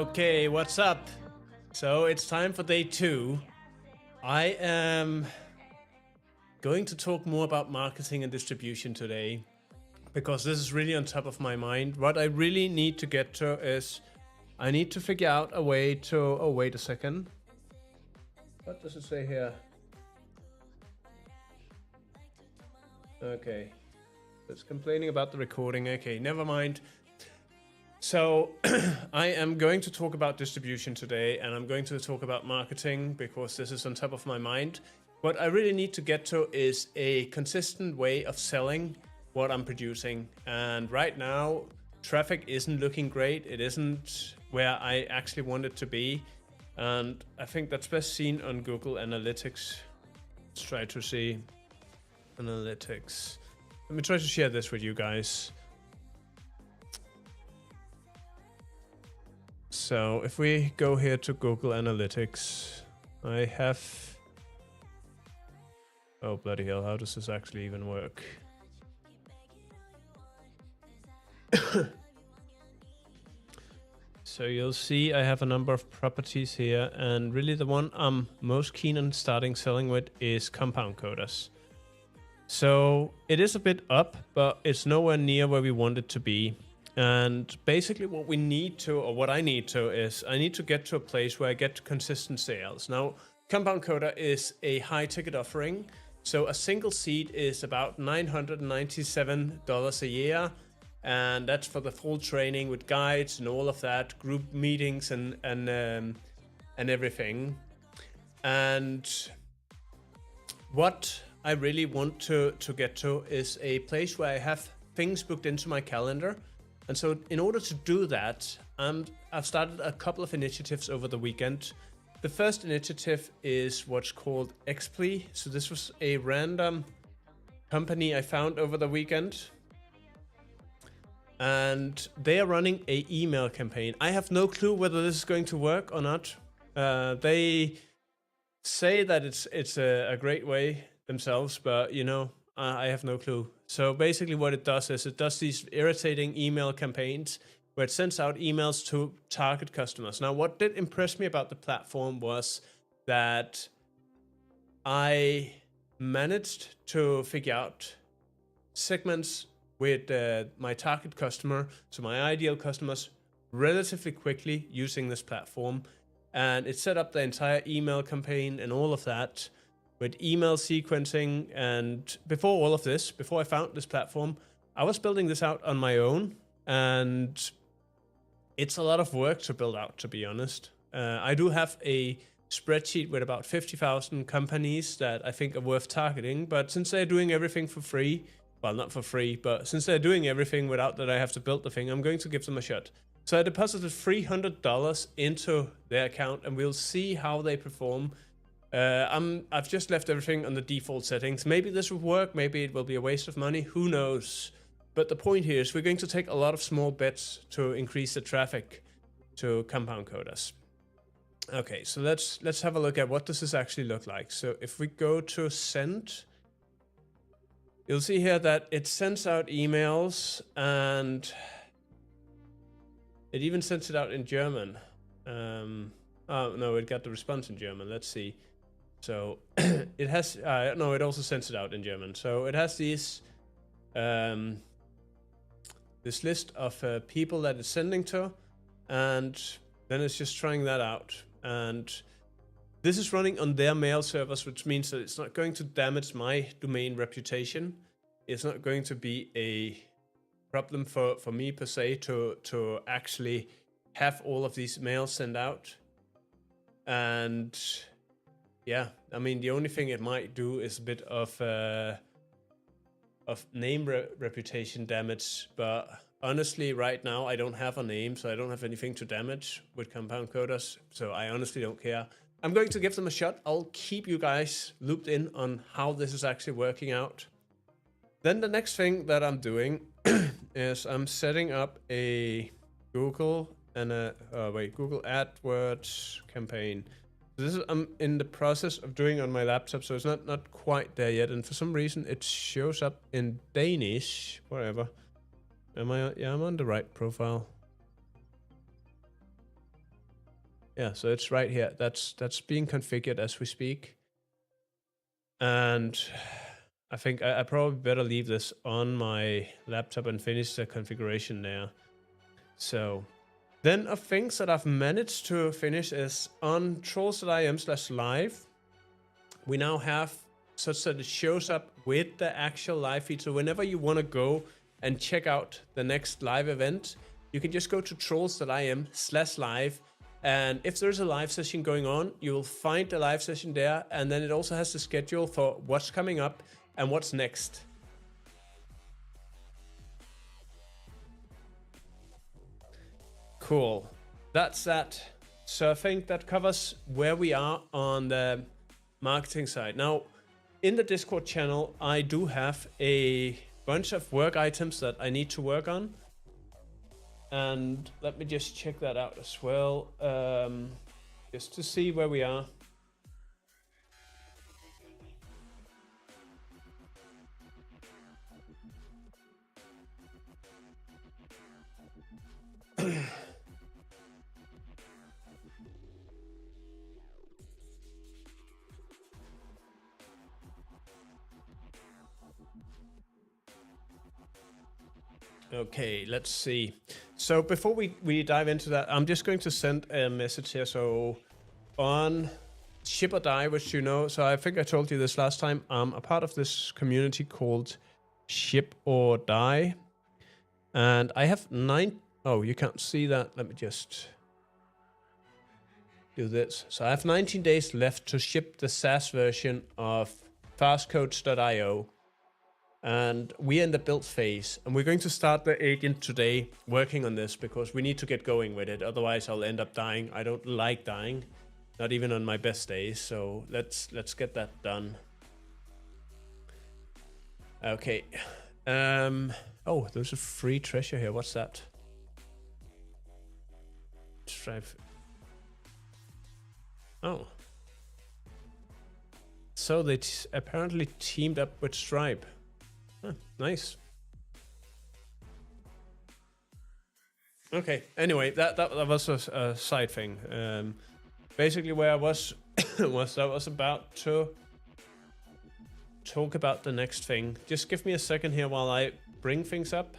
Okay, what's up? So it's time for day 2. I am going to talk more about marketing and distribution today because this is really on top of my mind. What I really need to get to is I need to figure out a way to... Oh, wait a second. What does it say here? Okay. It's complaining about the recording. Okay, never mind. So I am going to talk about distribution today, and I'm going to talk about marketing because this is on top of my mind. What I really need to get to is a consistent way of selling what I'm producing. And right now, traffic isn't looking great. It isn't where I actually want it to be. And I think that's best seen on Google Analytics. Let's try to see Analytics. Let me try to share this with you guys. So if we go here to Google Analytics, I have... Oh, bloody hell, how does this actually even work? So you'll see I have a number of properties here, and really the one I'm most keen on starting selling with is compound coders. So it is a bit up, but it's nowhere near where we want it to be. And basically what we need to, or what I need to, is I need to get to a place where I get consistent sales. Now, Compound Coder is a high ticket offering. So a single seat is about $997 a year. And that's for the full training with guides and all of that, group meetings and everything. And what I really want to get to is a place where I have things booked into my calendar. And so in order to do that, I've started a couple of initiatives over the weekend. The first initiative is what's called Xply. So this was a random company I found over the weekend. And they are running an email campaign. I have no clue whether this is going to work or not. They say that it's a great way themselves, but you know, I have no clue. So basically what it does is it does these irritating email campaigns where it sends out emails to target customers. Now, what did impress me about the platform was that I managed to figure out segments with my target customer, so my ideal customers, relatively quickly using this platform. And it set up the entire email campaign and all of that with email sequencing. And before all of this, before I found this platform, I was building this out on my own. And it's a lot of work to build out, to be honest. I do have a spreadsheet with about 50,000 companies that I think are worth targeting. But since they're doing everything for free, well, not for free, but since they're doing everything without that I have to build the thing, I'm going to give them a shot. So I deposited $300 into their account, and we'll see how they perform. I've just left everything on the default settings. Maybe this will work, maybe it will be a waste of money, who knows? But the point here is we're going to take a lot of small bets to increase the traffic to compound coders. Okay, so let's have a look at what does this actually look like. So if we go to send, you'll see here that it sends out emails, and it even sends it out in German. Oh no, it got the response in German. Let's see. So it has, no, it also sends it out in German. So it has these, this list of people that it's sending to, and then it's just trying that out. And this is running on their mail servers, which means that it's not going to damage my domain reputation. It's not going to be a problem for me per se to actually have all of these mails sent out. And yeah, I mean, the only thing it might do is a bit of name reputation damage. But honestly, right now, I don't have a name, so I don't have anything to damage with compound coders. So I honestly don't care. I'm going to give them a shot. I'll keep you guys looped in on how this is actually working out. Then the next thing that I'm doing is I'm setting up a Google and Google AdWords campaign. This is I'm in the process of doing on my laptop, so it's not quite there yet. And for some reason, it shows up in Danish. Whatever. Am I? Yeah, I'm on the right profile. Yeah, so it's right here. That's being configured as we speak. And I think I probably better leave this on my laptop and finish the configuration there. So then of things that I've managed to finish is on trolls.im/live. We now have such that it shows up with the actual live feed. So whenever you want to go and check out the next live event, you can just go to trolls.im/live. And if there's a live session going on, you will find the live session there. And then it also has the schedule for what's coming up and what's next. Cool. That's that. So I think that covers where we are on the marketing side. Now, in the Discord channel, I do have a bunch of work items that I need to work on. And let me just check that out as well, just to see where we are. Okay, let's see. So before we dive into that, I'm just going to send a message here. So on Ship or Die, which you know, so I think I told you this last time, I'm a part of this community called Ship or Die. And I have 9, oh, you can't see that. Let me just do this. So I have 19 days left to ship the SaaS version of fastcoach.io. And we're in the build phase, and we're going to start the agent today working on this because we need to get going with it. Otherwise I'll end up dying. I don't like dying, not even on my best days. So let's get that done. Okay. Oh, there's a free treasure here. What's that? Stripe. Oh. So they apparently teamed up with Stripe. Huh, nice. Okay. Anyway, that was a side thing. Basically, where I was was I was about to talk about the next thing. Just give me a second here while I bring things up.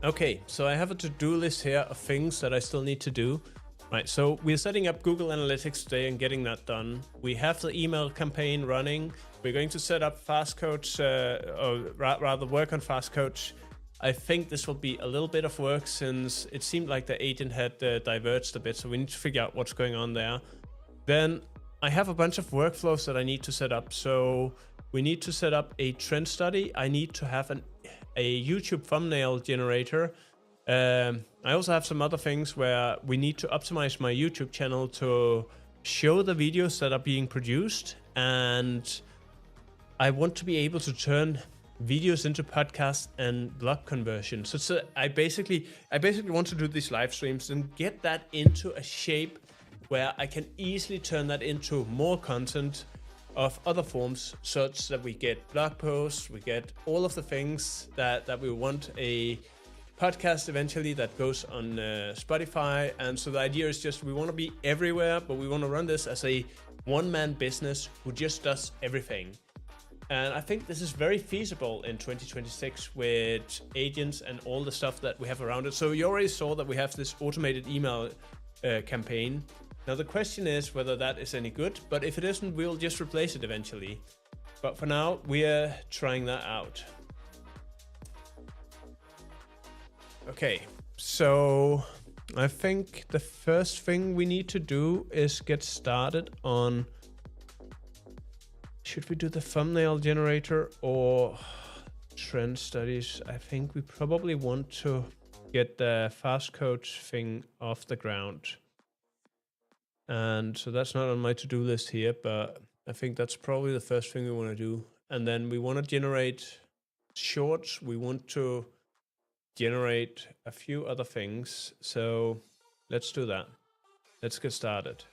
Okay, so I have a to-do list here of things that I still need to do. Right, so we're setting up Google Analytics today and getting that done. We have the email campaign running. We're going to set up Fast Coach, or rather work on Fast Coach. I think this will be a little bit of work since it seemed like the agent had diverged a bit, so we need to figure out what's going on there. Then I have a bunch of workflows that I need to set up. So we need to set up a trend study. I need to have a YouTube thumbnail generator. I also have some other things where we need to optimize my YouTube channel to show the videos that are being produced, and I want to be able to turn videos into podcasts and blog conversions. So I basically want to do these live streams and get that into a shape where I can easily turn that into more content of other forms, such that we get blog posts, we get all of the things that we want a podcast eventually that goes on Spotify. And so the idea is just we want to be everywhere, but we want to run this as a one-man business who just does everything. And I think this is very feasible in 2026 with agents and all the stuff that we have around it. So you already saw that we have this automated email campaign. Now the question is whether that is any good, but if it isn't, we'll just replace it eventually. But for now, we are trying that out. Okay, so I think the first thing we need to do is get started on, should we do the thumbnail generator or trend studies? I think we probably want to get the fast coach thing off the ground. And so that's not on my to-do list here, but I think that's probably the first thing we want to do. And then we want to generate shorts. We want to generate a few other things. So let's do that. Let's get started.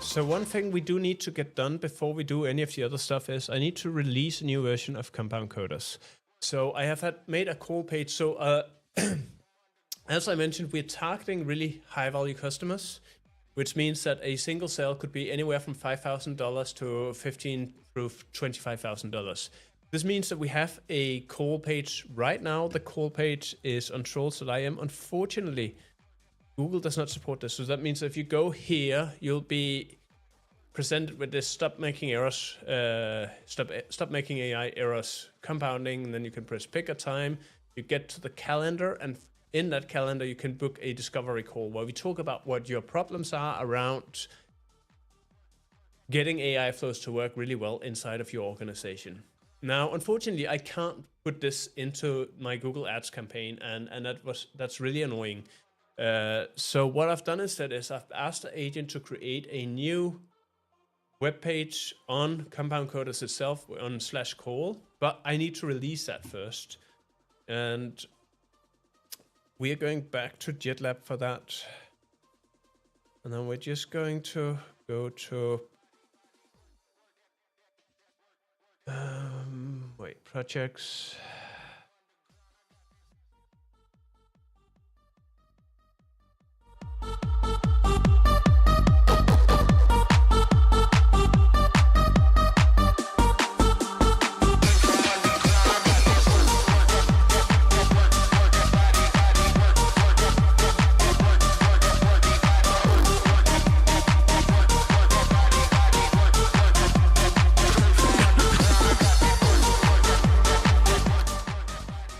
So one thing we do need to get done before we do any of the other stuff is I need to release a new version of Compound Coders. So I have made a call page. So as I mentioned, we're targeting really high value customers, which means that a single sale could be anywhere from $5,000 to $15,000 through $25,000. This means that we have a call page right now. The call page is on Trolls.im. Unfortunately, Google does not support this. So that means that if you go here, you'll be presented with this stop making errors, stop making AI errors compounding, and then you can press pick a time. You get to the calendar, and in that calendar, you can book a discovery call where we talk about what your problems are around getting AI flows to work really well inside of your organization. Now, unfortunately, I can't put this into my Google Ads campaign, and that's really annoying. So what I've done instead is I've asked the agent to create a new web page on Compound Coders itself on /call, but I need to release that first. And we are going back to GitLab for that. And then we're just going to go to projects.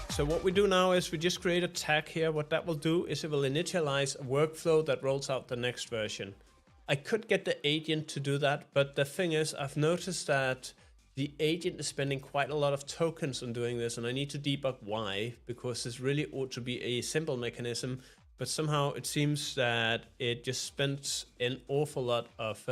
So what we do now is we just create a tag here. What that will do is it will initialize a workflow that rolls out the next version. I could get the agent to do that, but the thing is I've noticed that the agent is spending quite a lot of tokens on doing this, and I need to debug why, because this really ought to be a simple mechanism, but somehow it seems that it just spends an awful lot of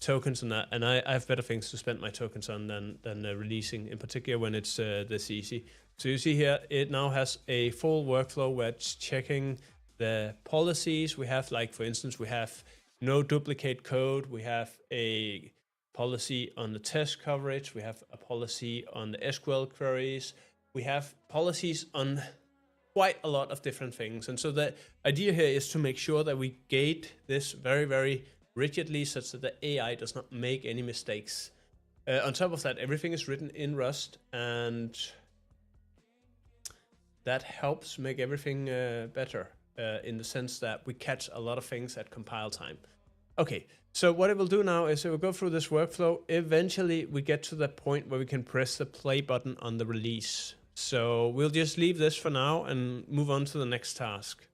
tokens on that, and I have better things to spend my tokens on than releasing, in particular when it's this easy. So you see here, it now has a full workflow where it's checking the policies. We have, like, for instance, we have no duplicate code. We have a policy on the test coverage. We have a policy on the SQL queries. We have policies on quite a lot of different things. And so the idea here is to make sure that we gate this very, very rigidly such that the AI does not make any mistakes. On top of that, everything is written in Rust, and that helps make everything better in the sense that we catch a lot of things at compile time. Okay, so what it will do now is it will go through this workflow. Eventually, we get to the point where we can press the play button on the release. So we'll just leave this for now and move on to the next task.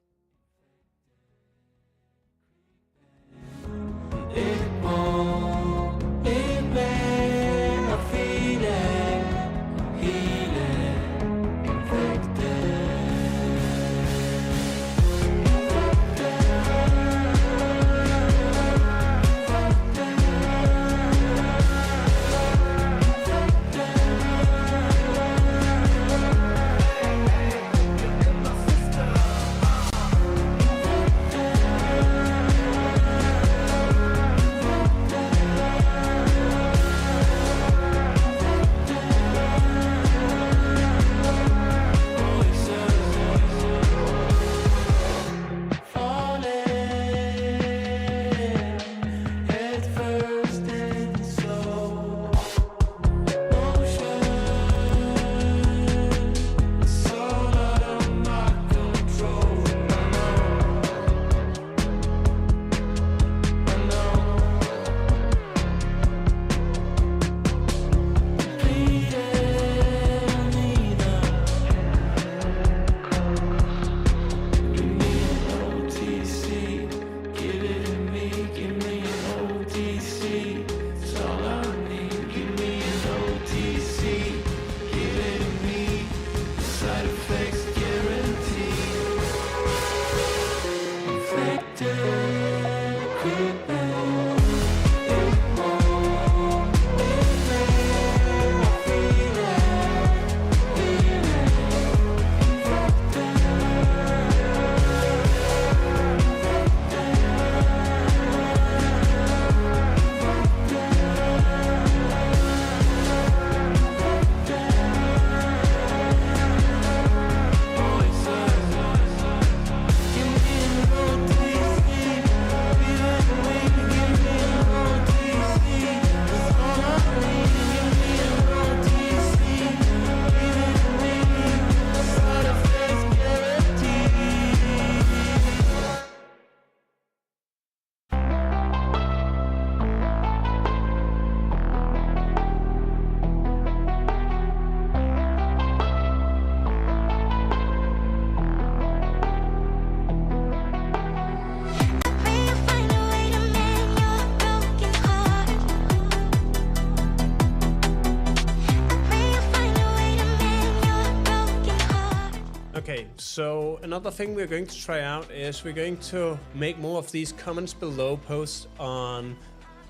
Okay, so another thing we're going to try out is we're going to make more of these comments below posts on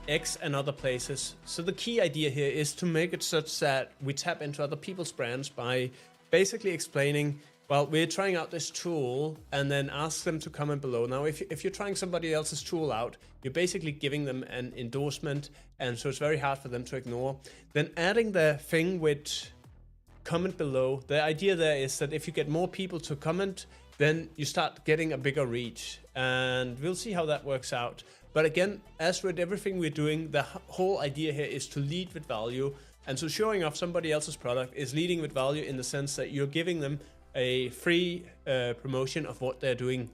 X and other places. So the key idea here is to make it such that we tap into other people's brands by basically explaining, well, we're trying out this tool, and then ask them to comment below. Now, if you're trying somebody else's tool out, you're basically giving them an endorsement, and so it's very hard for them to ignore. Then adding the thing with comment below, the idea there is that if you get more people to comment, then you start getting a bigger reach, and we'll see how that works out. But again, as with everything we're doing, the whole idea here is to lead with value. And so showing off somebody else's product is leading with value in the sense that you're giving them a free promotion of what they're doing.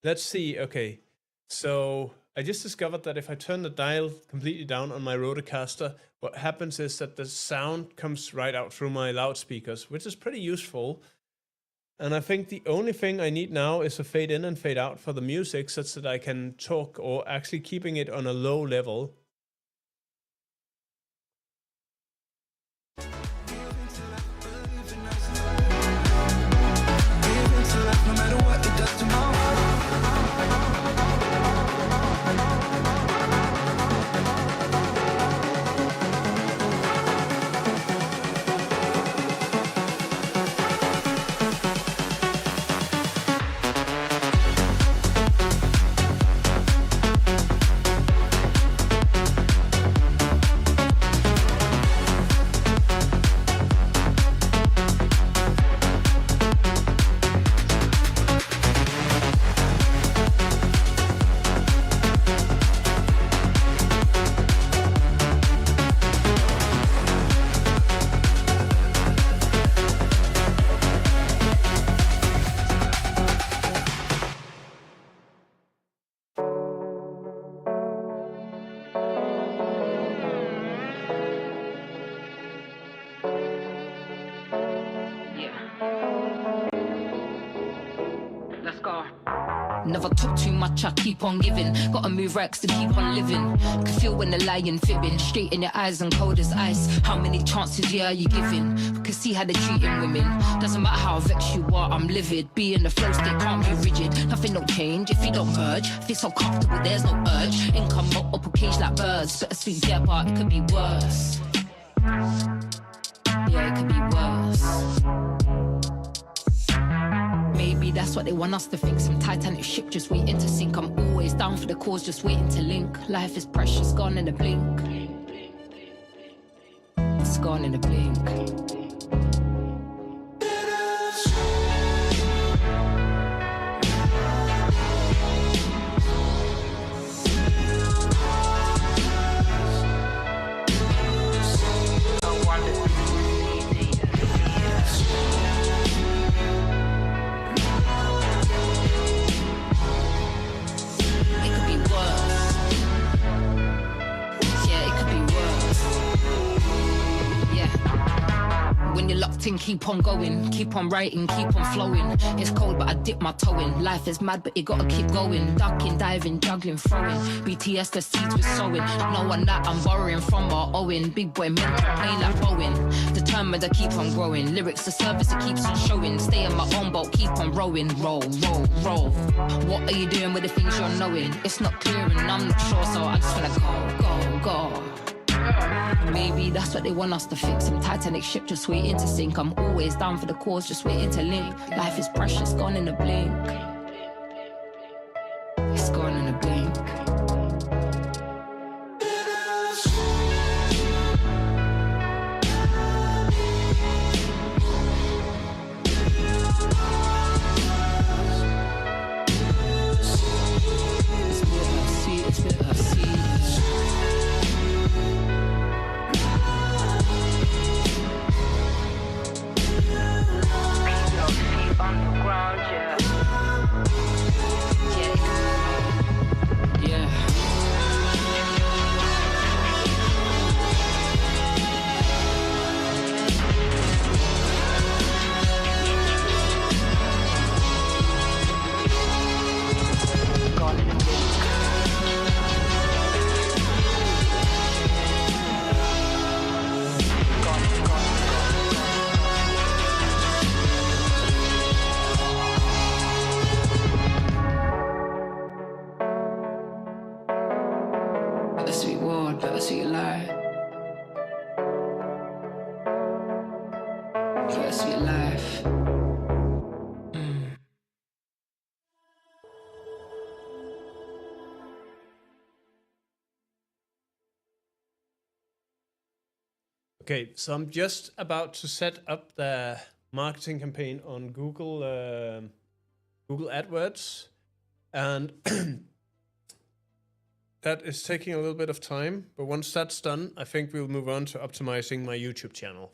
Let's see. Okay. So I just discovered that if I turn the dial completely down on my Rodecaster, what happens is that the sound comes right out through my loudspeakers, which is pretty useful. And I think the only thing I need now is a fade in and fade out for the music such that I can talk, or actually keeping it on a low level. No matter what it does tomorrow. Never talk too much, I keep on giving. Gotta move racks to keep on living. Can feel when the lion fibbing. Straight in your eyes and cold as ice. How many chances, yeah, are you giving? Can see how they're treating women. Doesn't matter how vexed you are, I'm livid. Be in the flow state, can't be rigid. Nothing don't change if you don't merge. Feel so comfortable, there's no urge. Income multiple cage like birds. Better sleep, yeah, but it could be worse. Yeah, it could be worse. Maybe that's what they want us to think. Some Titanic ship just waiting to sink. I'm always down for the cause, just waiting to link. Life is precious, gone in a blink. It's gone in a blink. Keep on going, keep on writing, keep on flowing. It's cold but I dip my toe in. Life is mad but you gotta keep going. Ducking, diving, juggling, throwing. BTS the seeds we're sowing. No one that I'm borrowing from or owing. Big boy mental playing like Bowen. Determined to keep on growing. Lyrics the service that keeps on showing. Stay in my own boat, keep on rowing. Roll, roll, roll. What are you doing with the things you're knowing? It's not clear and I'm not sure, so I just wanna go, go, go. Maybe that's what they want us to fix. Some Titanic ship just waiting to sink. I'm always down for the cause, just waiting to link. Life is precious, gone in a blink. It's gone in a blink. It's bittersweet. Underground, yeah. Yeah. Bittersweet world, bittersweet life. Bittersweet life. Okay, so I'm just about to set up the marketing campaign on Google Google AdWords, and that is taking a little bit of time. But once that's done, I think we'll move on to optimizing my YouTube channel.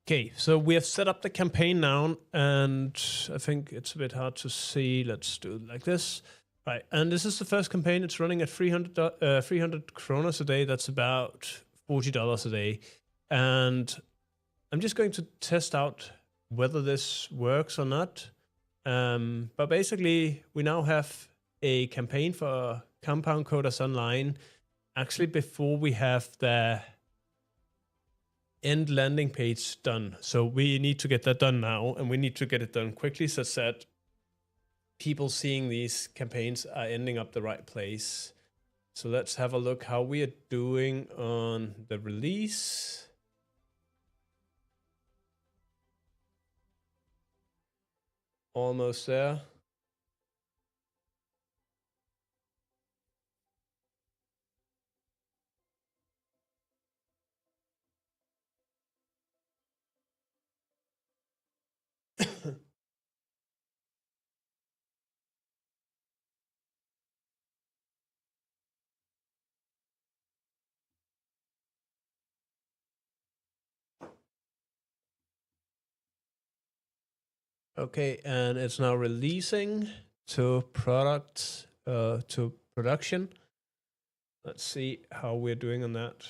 Okay, so we have set up the campaign now, and I think it's a bit hard to see. Let's do it like this. Right, and this is the first campaign. It's running at 300 kronas a day. That's about $40 a day. And I'm just going to test out whether this works or not. But basically, we now have a campaign for Compound Coders Online, actually before we have the end landing page done. So we need to get that done now, and we need to get it done quickly such that people seeing these campaigns are ending up the right place. So let's have a look how we are doing on the release. Almost there. Okay, and it's now releasing to to production. Let's see how we're doing on that.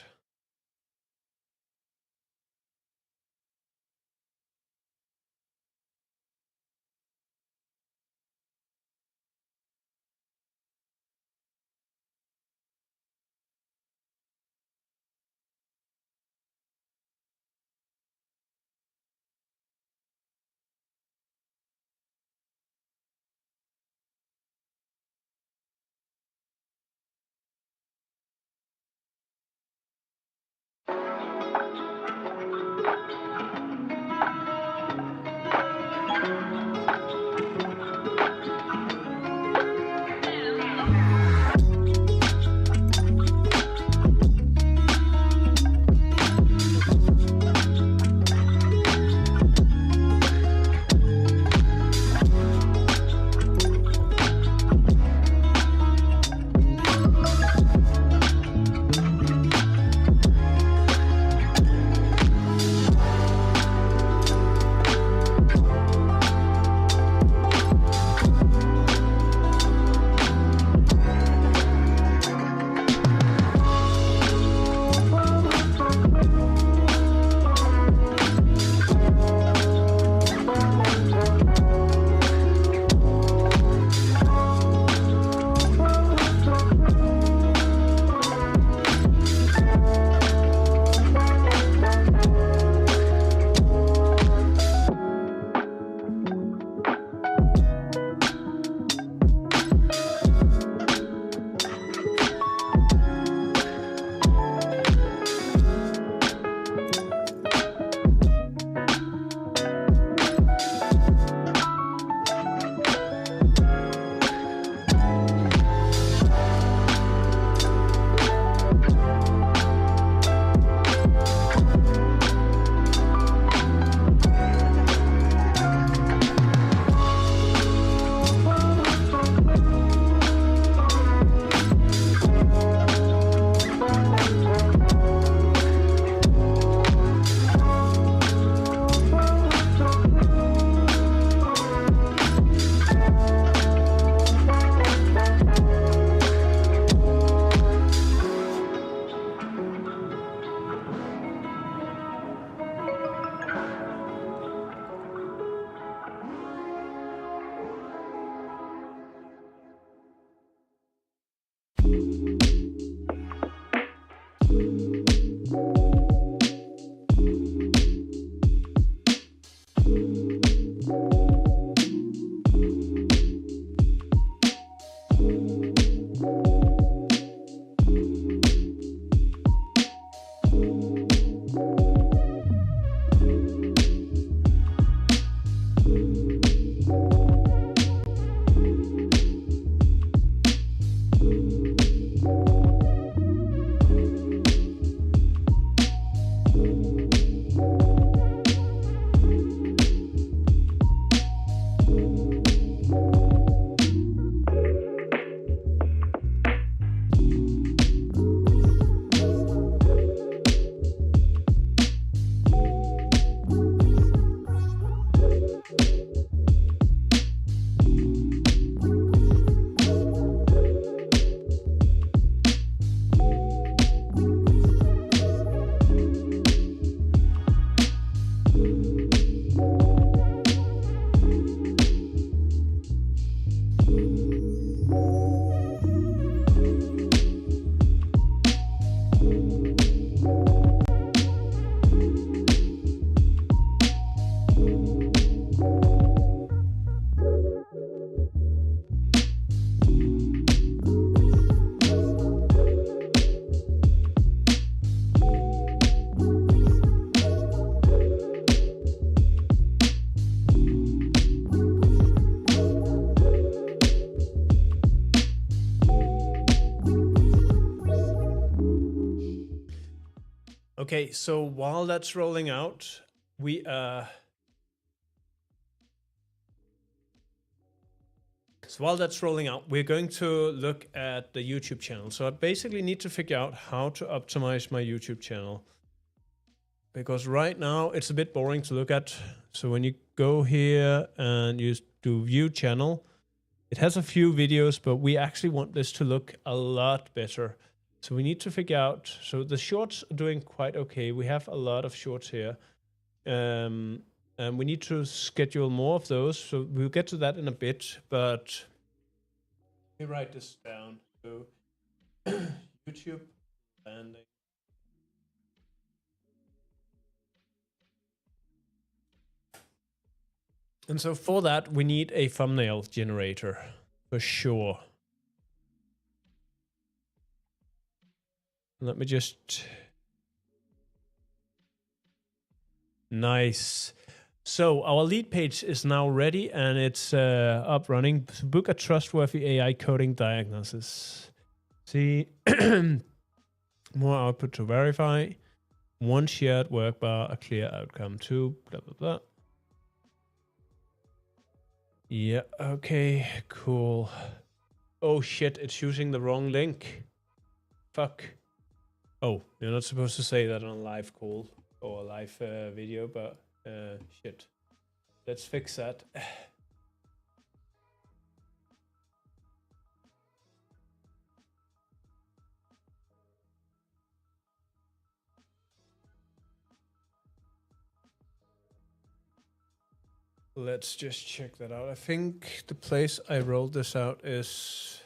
Okay, so while that's rolling out, we So while that's rolling out, we're going to look at the YouTube channel. So I basically need to figure out how to optimize my YouTube channel. Because right now it's a bit boring to look at. So when you go here and you do view channel, it has a few videos, but we actually want this to look a lot better. So we need to figure out, so the shorts are doing quite okay. We have a lot of shorts here. And we need to schedule more of those. So we'll get to that in a bit, but let me write this down. So YouTube landing. And so for that, we need a thumbnail generator for sure. Let me just... Nice. So our lead page is now ready and it's up running. Book a trustworthy AI coding diagnosis. See, more output to verify. One shared work bar, a clear outcome. Two, blah, blah, blah. Yeah, okay, cool. Oh shit, it's using the wrong link. Fuck. Oh, you're not supposed to say that on a live call or a live video, but shit. Let's fix that. Let's just check that out. I think the place I rolled this out is...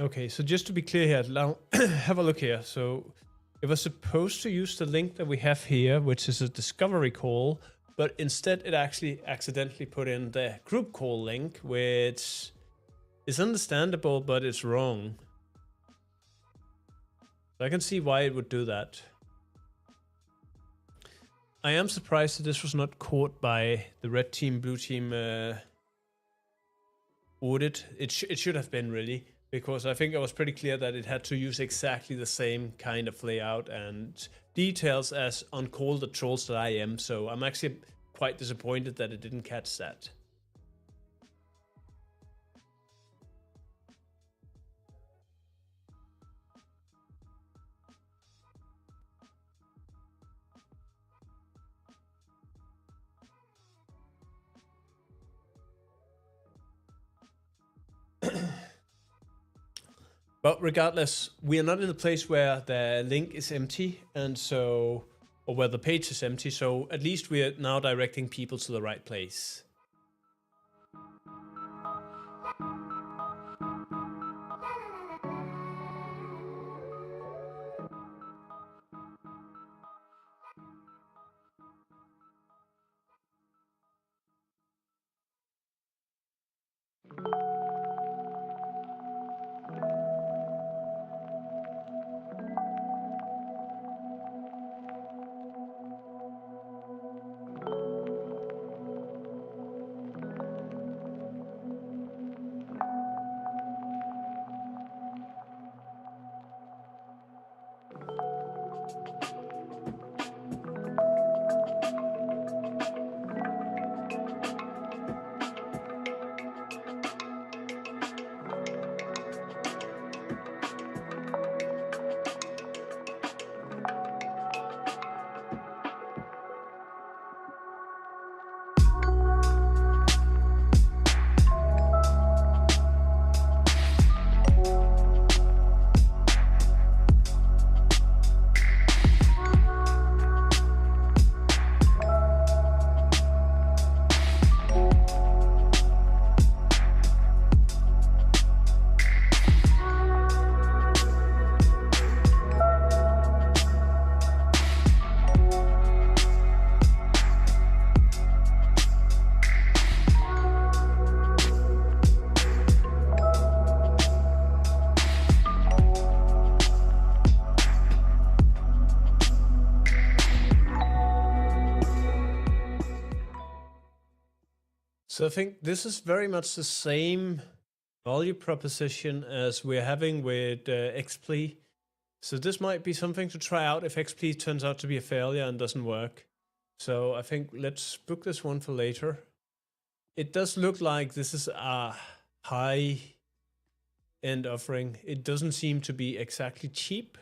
Okay, so just to be clear here, now have a look here. So it was supposed to use the link that we have here, which is a discovery call, but instead it actually accidentally put in the group call link, which is understandable, but it's wrong. I can see why it would do that. I am surprised that this was not caught by the red team, blue team audit. It should have been, really, because I think it was pretty clear that it had to use exactly the same kind of layout and details as on Call the Trolls that I am. So I'm actually quite disappointed that it didn't catch that. But regardless, we are not in a place where the link is empty, and so, or where the page is empty, so at least we are now directing people to the right place. So I think this is very much the same value proposition as we're having with XP. So this might be something to try out if XP turns out to be a failure and doesn't work. So I think let's book this one for later. It does look like this is a high-end offering. It doesn't seem to be exactly cheap.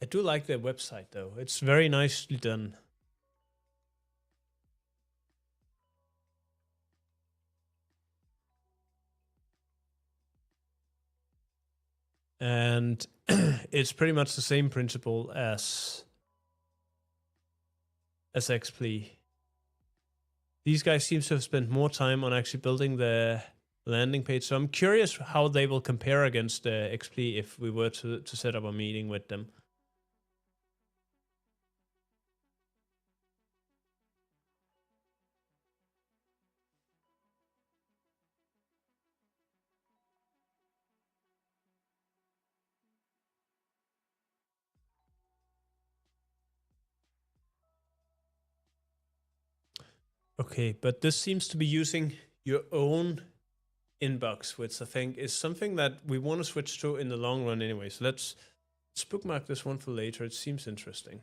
I do like their website though. It's very nicely done. And it's pretty much the same principle as XP. These guys seem to have spent more time on actually building the landing page. So I'm curious how they will compare against XP if we were to set up a meeting with them. Okay, but this seems to be using your own inbox, which I think is something that we want to switch to in the long run anyway. So let's bookmark this one for later. It seems interesting.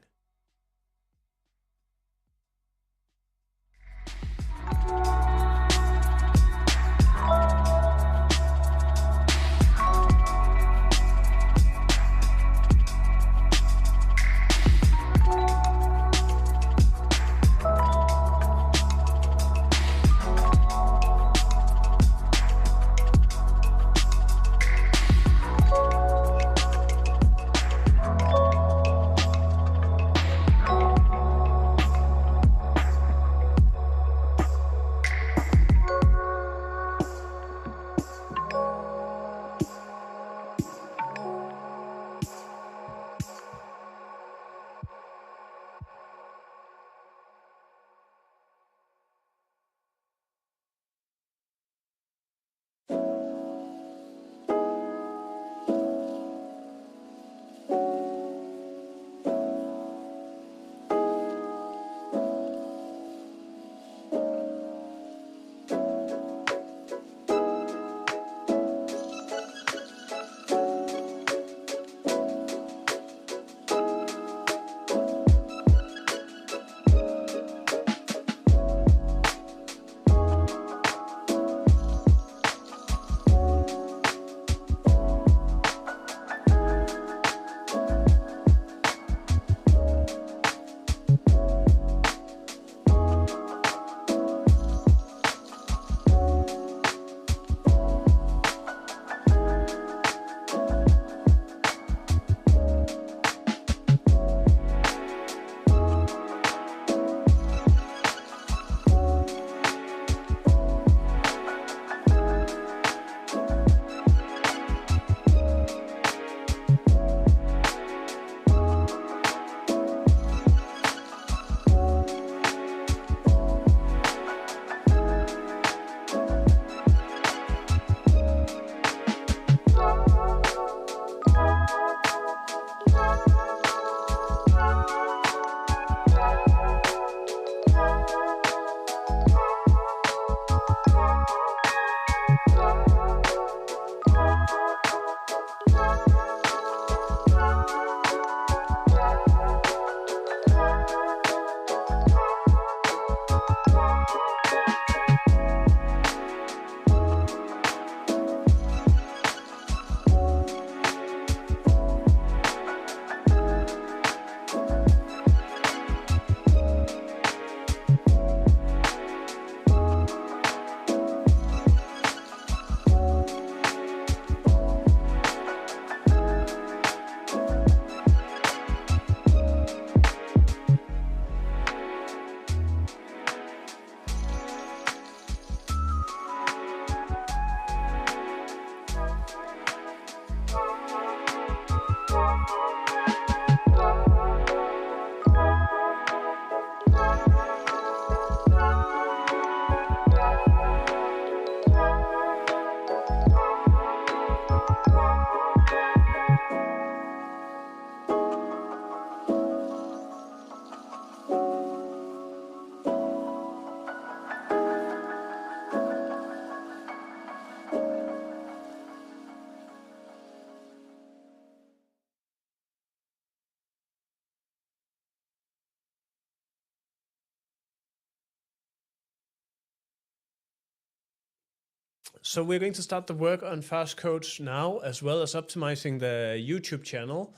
So we're going to start the work on fast codes now, as well as optimizing the YouTube channel.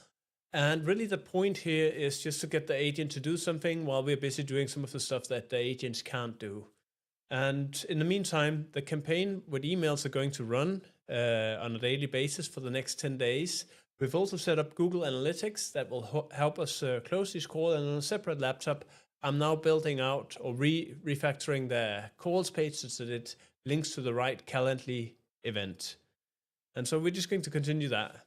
And really the point here is just to get the agent to do something while we're busy doing some of the stuff that the agents can't do. And in the meantime, the campaign with emails are going to run on a daily basis for the next 10 days. We've also set up Google Analytics that will help us close these calls. And on a separate laptop, I'm now building out or refactoring the calls page so that it links to the right Calendly event. And so we're just going to continue that.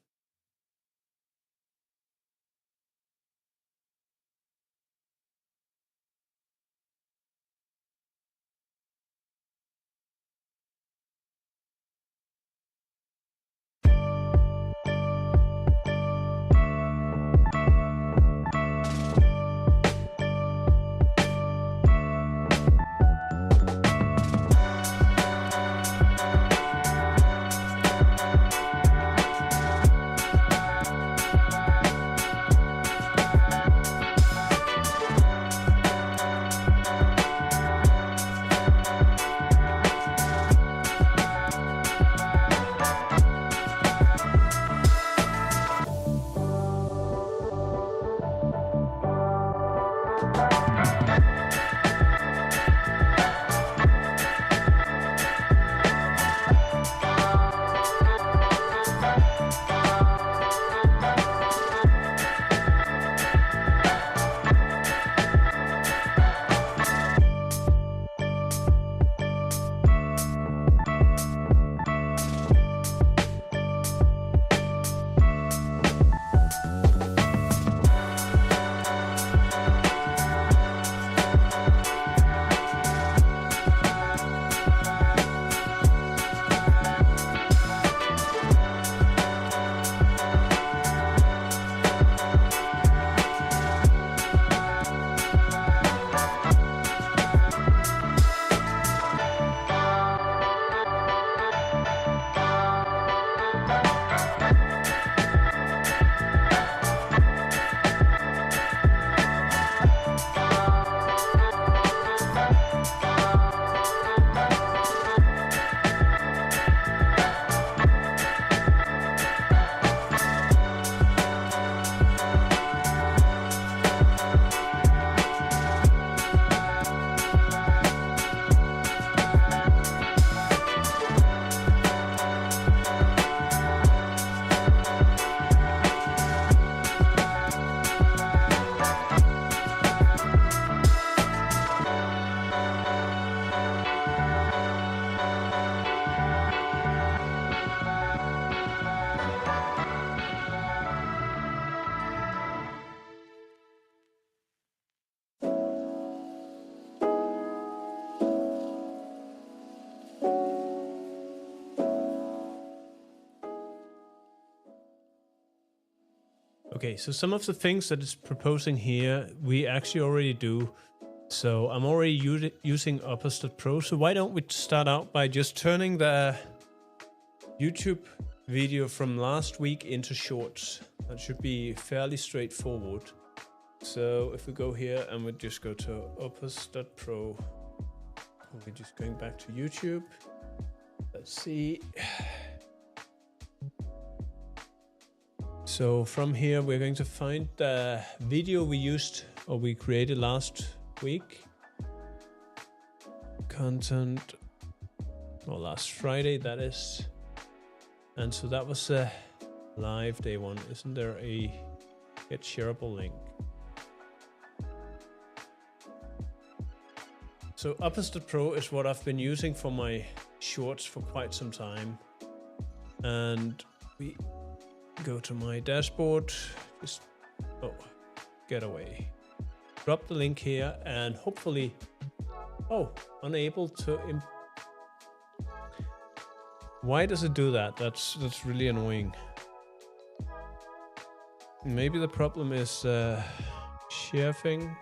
Okay, so some of the things that it's proposing here, we actually already do. So I'm already using Opposite Pro. So why don't we start out by just turning the YouTube video from last week into shorts. That should be fairly straightforward. So if we go here and we just go to Opus.pro, we're just going back to YouTube. Let's see. So from here, we're going to find the video we used or we created last week. Content, or last Friday, that is. And so that was a live day one. Isn't there a get shareable link? So Opposite Pro is what I've been using for my shorts for quite some time. And we go to my dashboard, just, get away. Drop the link here and hopefully, unable to, why does it do that? That's really annoying. Maybe the problem is share thing.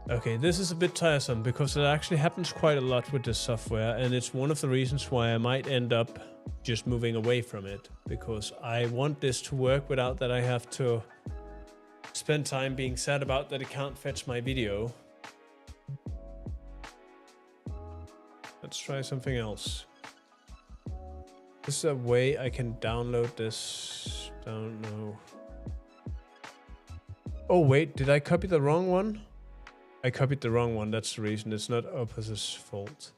Okay, this is a bit tiresome because it actually happens quite a lot with this software, and it's one of the reasons why I might end up just moving away from it, because I want this to work without that I have to spend time being sad about that it can't fetch my video. Let's try something else. This is a way I can download this. Don't know. Oh wait, did I copy the wrong one? I copied the wrong one, that's the reason. It's not Opus's fault.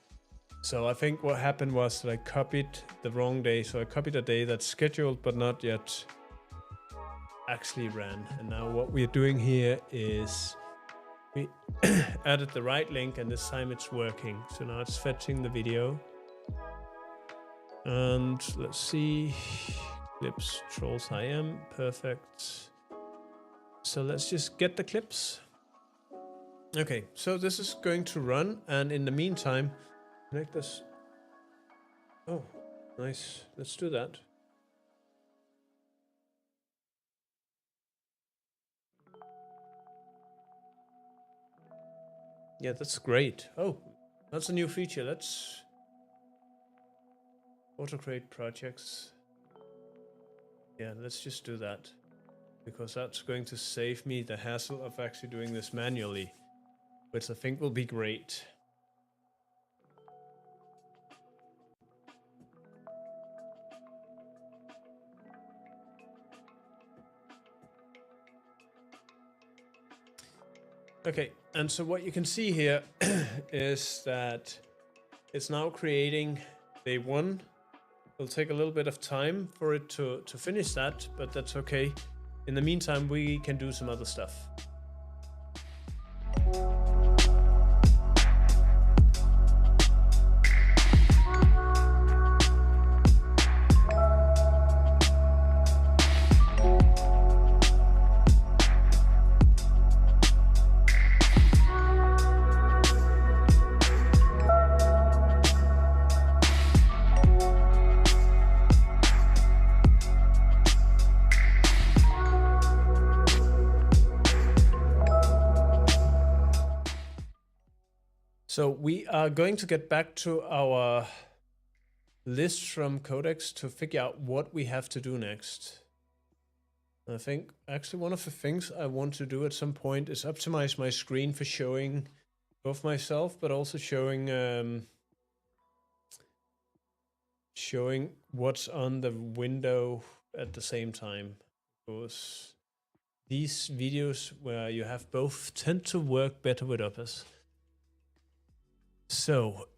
So I think what happened was that I copied the wrong day. So I copied a day that's scheduled but not yet actually ran. And now what we're doing here is we added the right link, and this time it's working. So now it's fetching the video. And let's see, clips, trolls IM, perfect. So let's just get the clips. Okay, so this is going to run, and in the meantime, connect this. Oh, nice, let's do that. Yeah, that's great. Oh, that's a new feature. Let's auto-create projects. Yeah, let's just do that, because that's going to save me the hassle of actually doing this manually, which I think will be great. Okay, and so what you can see here is that it's now creating day one. It'll take a little bit of time for it to finish that, but that's okay. In the meantime, we can do some other stuff. So we are going to get back to our list from Codex to figure out what we have to do next. I think actually one of the things I want to do at some point is optimize my screen for showing both myself, but also showing showing what's on the window at the same time. Because these videos where you have both tend to work better with Opus. So,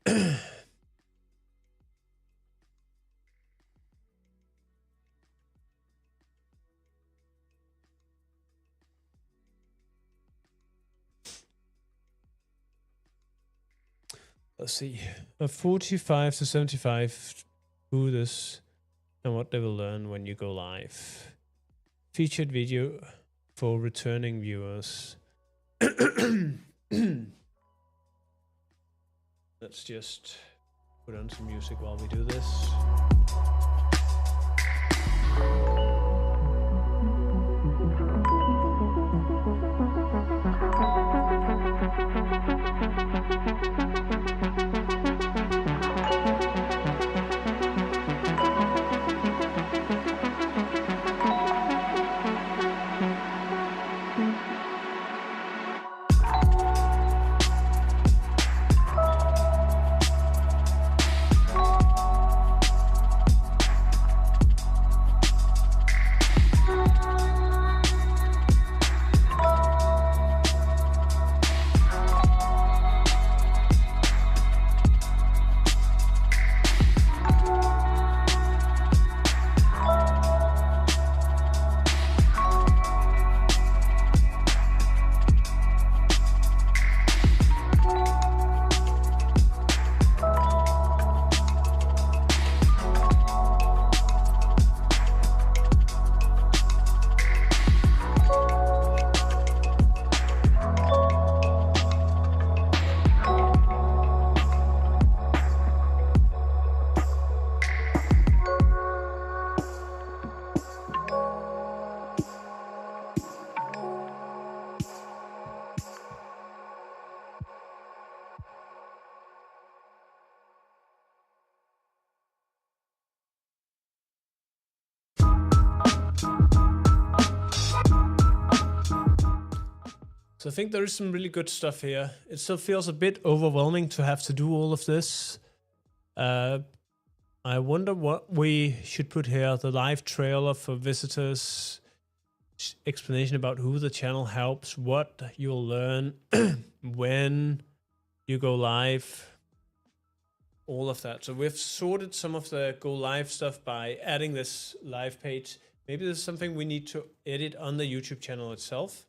let's see, a 45 to 75 do this and what they will learn when you go live. Featured video for returning viewers. Let's just put on some music while we do this. So I think there is some really good stuff here. It still feels a bit overwhelming to have to do all of this. I wonder what we should put here. The live trailer for visitors, explanation about who the channel helps, what you'll learn, when you go live, all of that. So we've sorted some of the go live stuff by adding this live page. Maybe this is something we need to edit on the YouTube channel itself.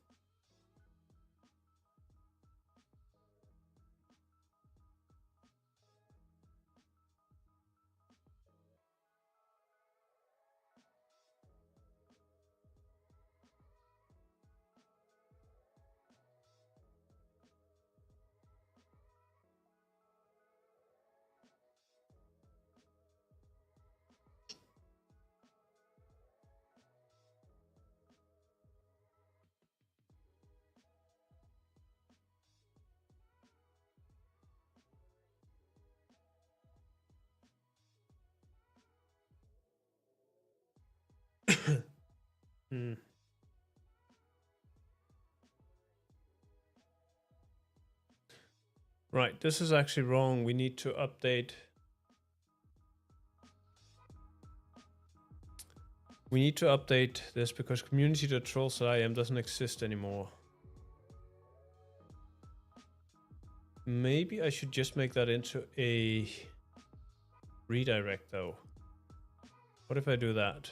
Hmm. Right, this is actually wrong. We need to update. We need to update this because community.trolls.im doesn't exist anymore. Maybe I should just make that into a redirect though. What if I do that?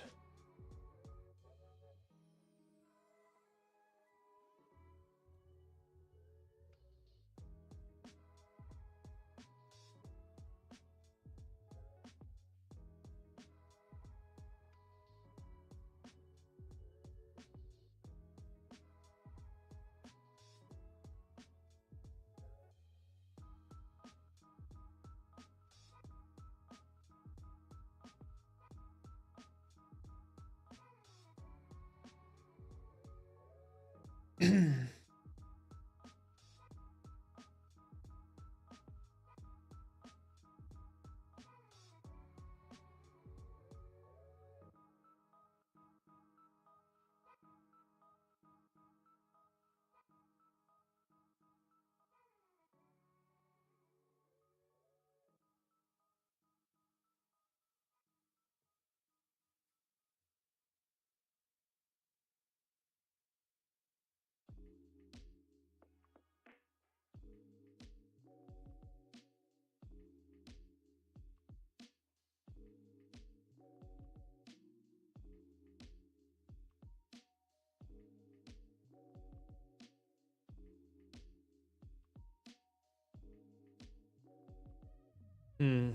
Hmm.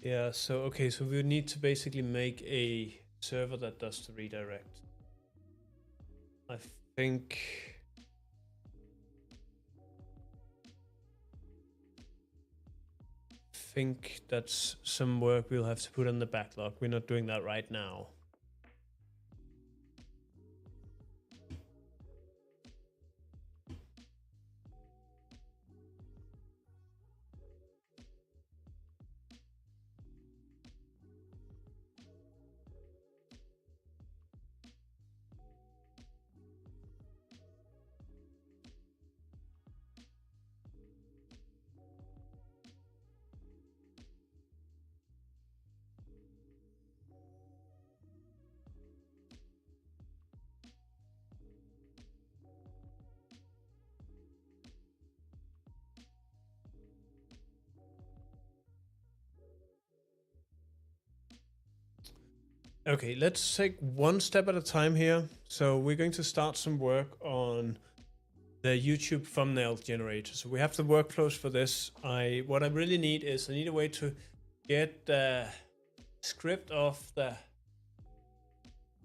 Yeah, so okay, so we need to basically make a server that does the redirect. I think that's some work we'll have to put on the backlog. We're not doing that right now. Okay, let's take one step at a time here. So we're going to start some work on the YouTube thumbnail generator. So we have the workflows for this. What I really need is I need a way to get the script of the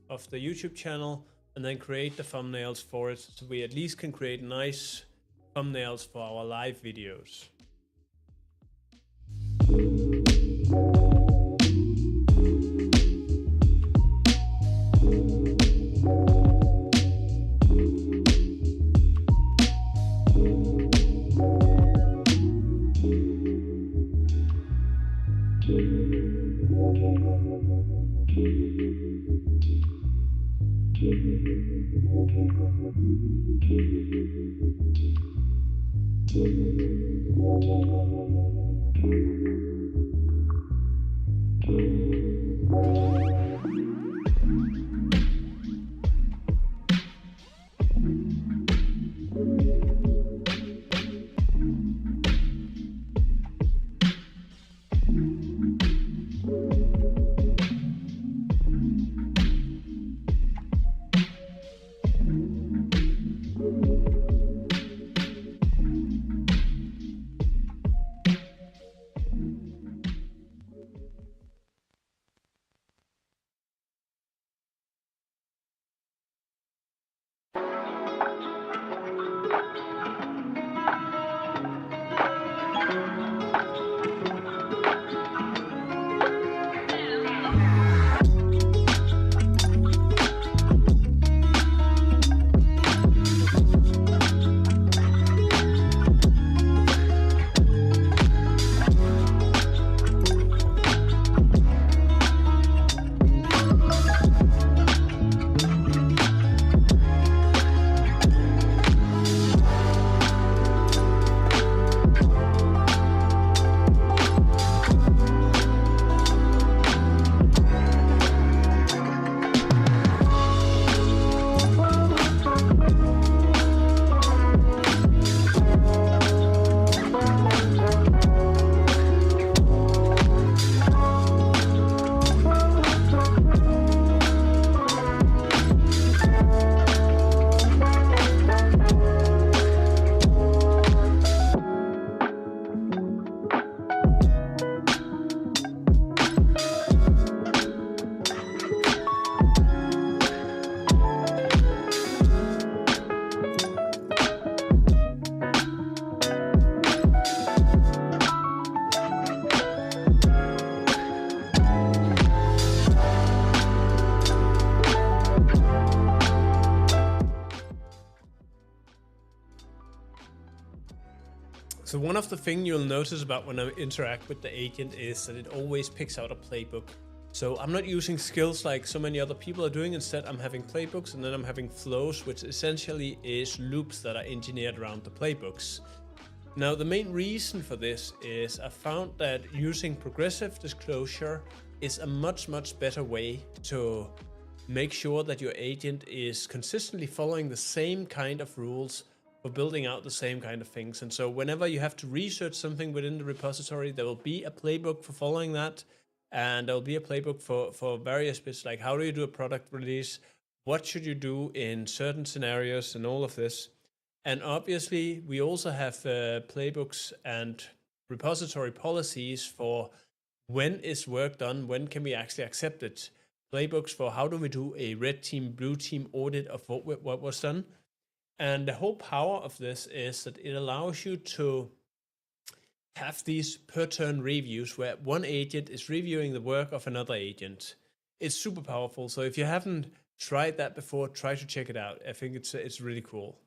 YouTube channel and then create the thumbnails for it, so we at least can create nice thumbnails for our live videos. So one of the things you'll notice about when I interact with the agent is that it always picks out a playbook. So I'm not using skills like so many other people are doing. Instead, I'm having playbooks and then I'm having flows, which essentially is loops that are engineered around the playbooks. Now, the main reason for this is I found that using progressive disclosure is a much better way to make sure that your agent is consistently following the same kind of rules for building out the same kind of things. And so whenever you have to research something within the repository, there will be a playbook for following that. And there'll be a playbook for various bits, like how do you do a product release? What should you do in certain scenarios and all of this? And obviously, we also have playbooks and repository policies for when is work done, when can we actually accept it? Playbooks for how do we do a red team, blue team audit of what was done? And the whole power of this is that it allows you to have these per turn reviews where one agent is reviewing the work of another agent. It's super powerful. So if you haven't tried that before, try to check it out. I think it's really cool.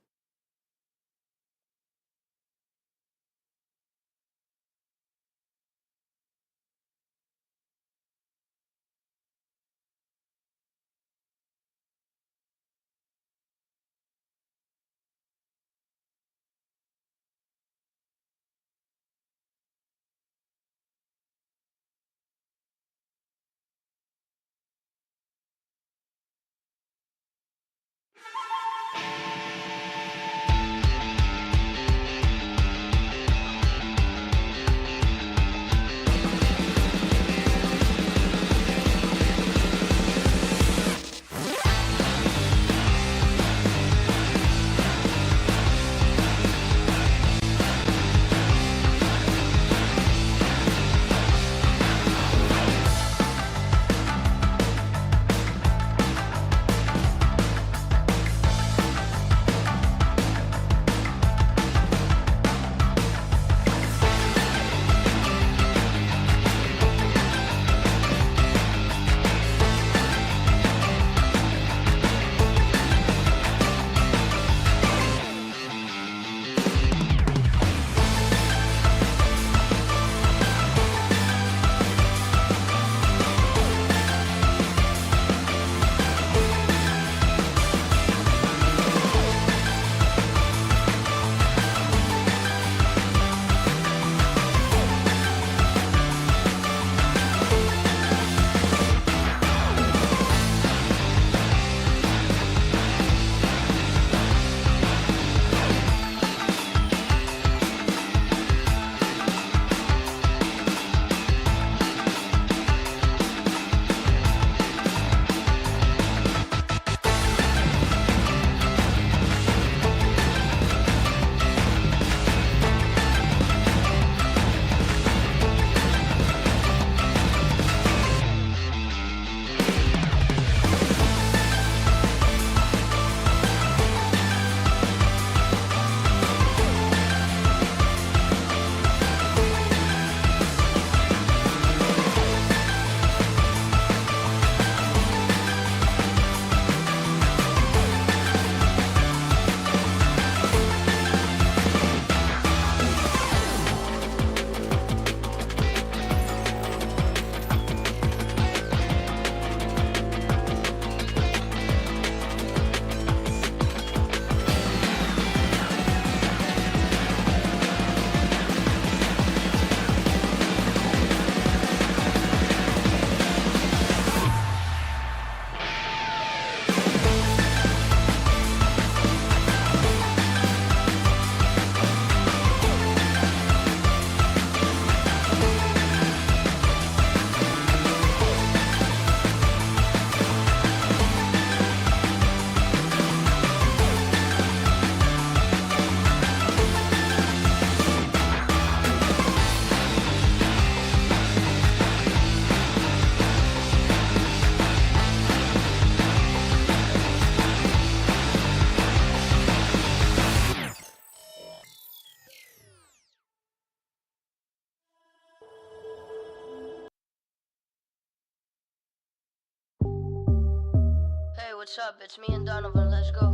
what's up? It's me and Donovan, let's go.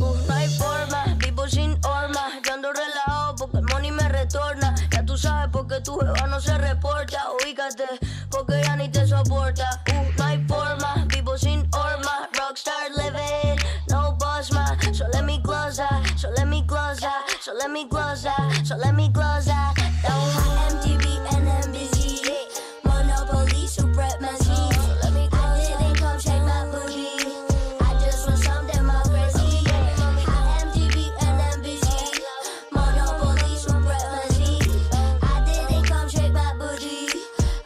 No hay forma, vivo sin horma. Yo ando relajado porque el money me retorna. Ya tú sabes porque tu jeva no se reporta. Ubícate porque ya ni te soporta. No hay forma, vivo sin horma. Rockstar living, no boss man. So let me close that, so let me close that, so let me close that, so let me close that. MTV and NBC, Monopoly, supremacy. So let me close that. I didn't come shake my booty. I just want some democracy. MTV and NBC, Monopoly, supremacy. I didn't come shake my booty.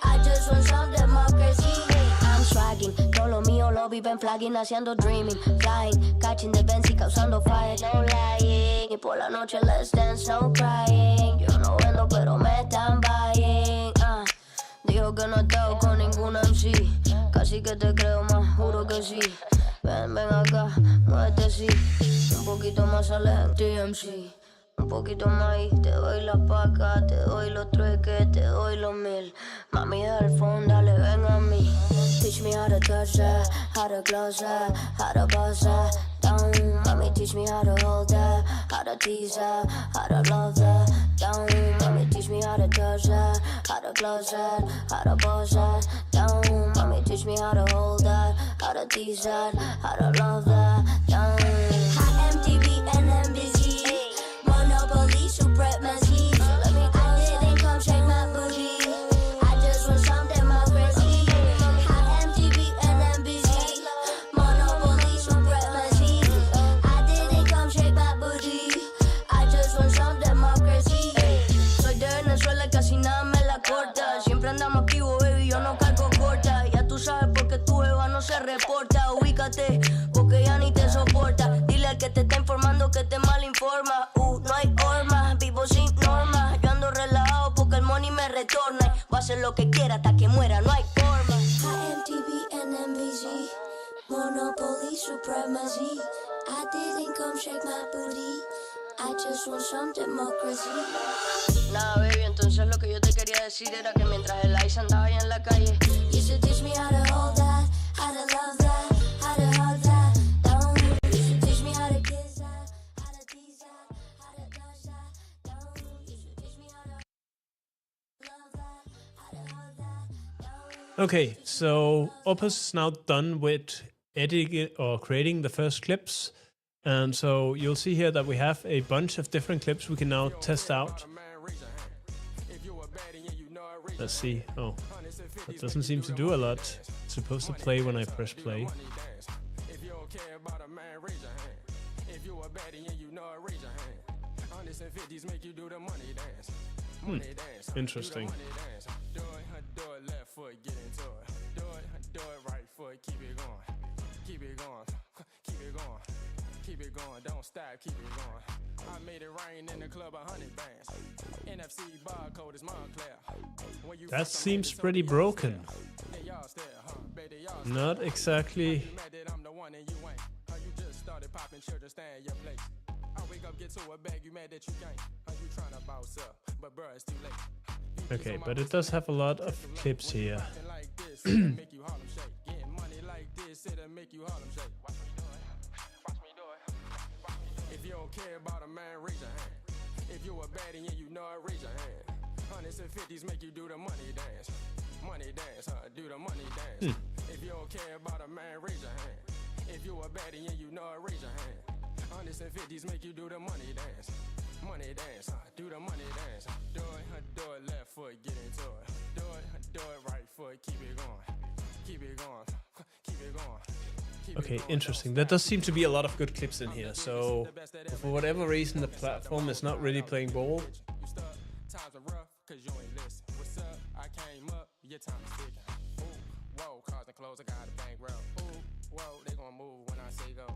I just want some democracy. I'm swagging, todo lo mío lo viven flagging, haciendo dreaming, flying, catching the Benz y causando fire, no lying. Y por la noche let's dance, no crying. Yo no vendo pero me están buying. Dijo que no he estado con ninguna MC. Casi que te creo más, juro que sí. Ven, ven acá, muévete así. Un poquito más sale en TMC. Un poquito más y te doy la paca, te doy los trueques, te doy los 1000. Mami del fondo, dale, ven a mí. Teach me how to touch that, how to close that, how to bust that down. Mami, teach me how to hold that, how to tease that, how to love that down. Mami, teach me how to touch that, how to close that, how to bust that down. Mami, teach me how to hold that, how to tease that, how to love that down. Hot MTV and NBC, Monopoly, supremacy. So let me close that. I didn't come shake my booty. I just want some democracy. Hot MTV and NBC, Monopoly, supremacy. I didn't come shake my booty. I just want some democracy. Soy de Venezuela, casi nada me la corta. Siempre andamos activos, baby, yo no cargo corta. Ya tú sabes porque tu jeva no se reporta. Ubícate, porque ya ni te soporta. Dile al que te está informando que te malinforma. No hay horma, vivo sin norma. Yo ando relajado porque el money me retorna. Voy a hacer lo que quiera hasta que muera, no hay forma. MTV and NBC, Monopoly, supremacy. I didn't come shake my booty. I just want some democracy. Nada, baby, entonces lo que yo te quería decir era que mientras el ice andaba ahí en la calle, you should teach me how to hold that, how to love that, how to hug that down. You should teach me how to kiss that, how to tease that, how to touch that down. You should teach me how to love that, how to hug that down. Okay, so Opus is now done with editing or creating the first clips. And so you'll see here that we have a bunch of different clips we can now test out. Let's see. Oh, that doesn't seem to do a lot. It's supposed to play when I press play. Interesting. Keep it going, don't stop, keep it going. I made it rain in the club 100 bands. NFC barcode is Montclair. That seems pretty broken. Not exactly. Okay, but it does have a lot of clips here. If you don't care about a man, raise your hand. If you a baddie and you know it, raise your hand. Hundreds and fifties make you do the money dance. Money dance, do the money dance. If you don't care about a man, raise your hand. If you a baddie and you know it, raise your hand. Hundreds and fifties make you do the money dance. Money dance, do the money dance. Do it left foot, get into it. Do it right foot, keep it going. Keep it going, keep it going. Okay, interesting. There does seem to be a lot of good clips in here, so for whatever reason the platform is not really playing ball. Times are rough, cause you ain't listen. What's up? I came up, your time is ticking. Ooh, whoa, cars and clothes, I got a bankroll. Ooh, whoa, they gon' move when I say go.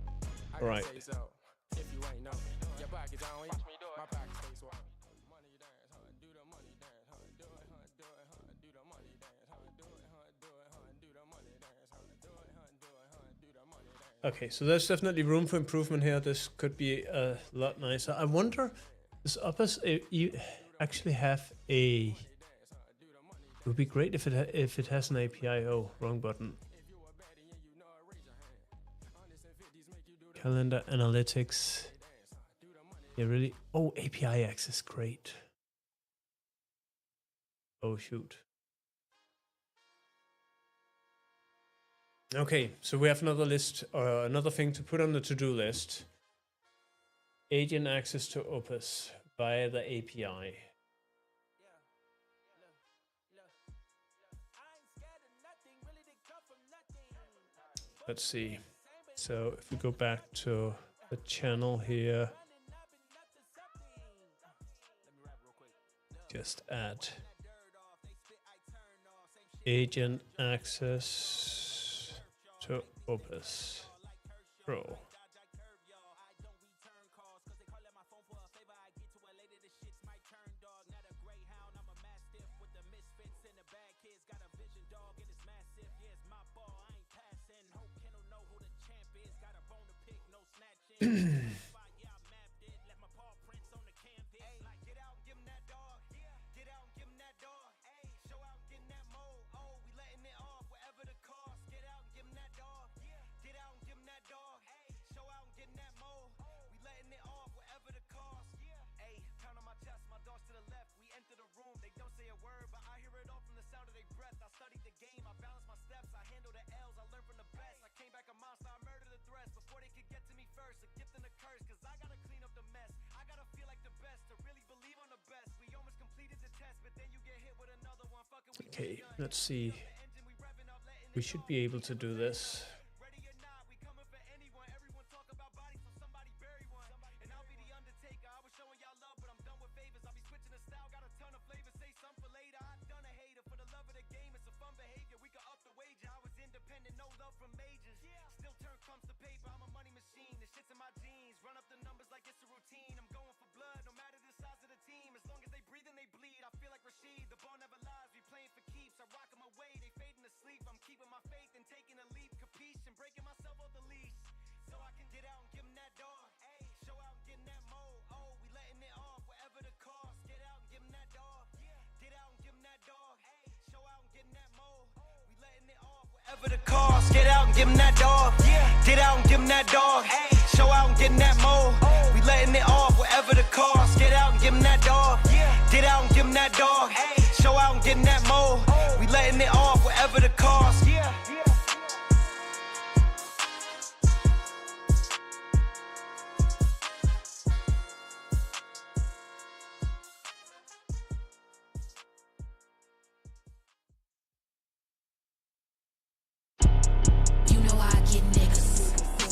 I can Right. say so, if you ain't know. Your pockets on, my pockets stay swole. Money dance, do the money dance, do it, do it, do the money dance, do it, do it, do the money dance, do it, do the money dance. Okay, so there's definitely room for improvement here. This could be a lot nicer. I wonder, does Opus you actually have a It would be great if it has an API. Oh, wrong button. Calendar analytics. Yeah, really. Oh, API access, great. Oh shoot. Okay, so we have another list, another thing to put on the to-do list. Agent access to Opus via the API. Let's see. So if we go back to the channel here, just add agent access to Opus Pro. Okay, let's see. We should be able to do this. The cost, get out and give him that dog. Get out and give him that dog. Show out and getting that mo. We letting it off, whatever the cost. Get out and give him that dog. Get out and give him that dog. Show out and getting that mo. We letting it off, whatever the cost.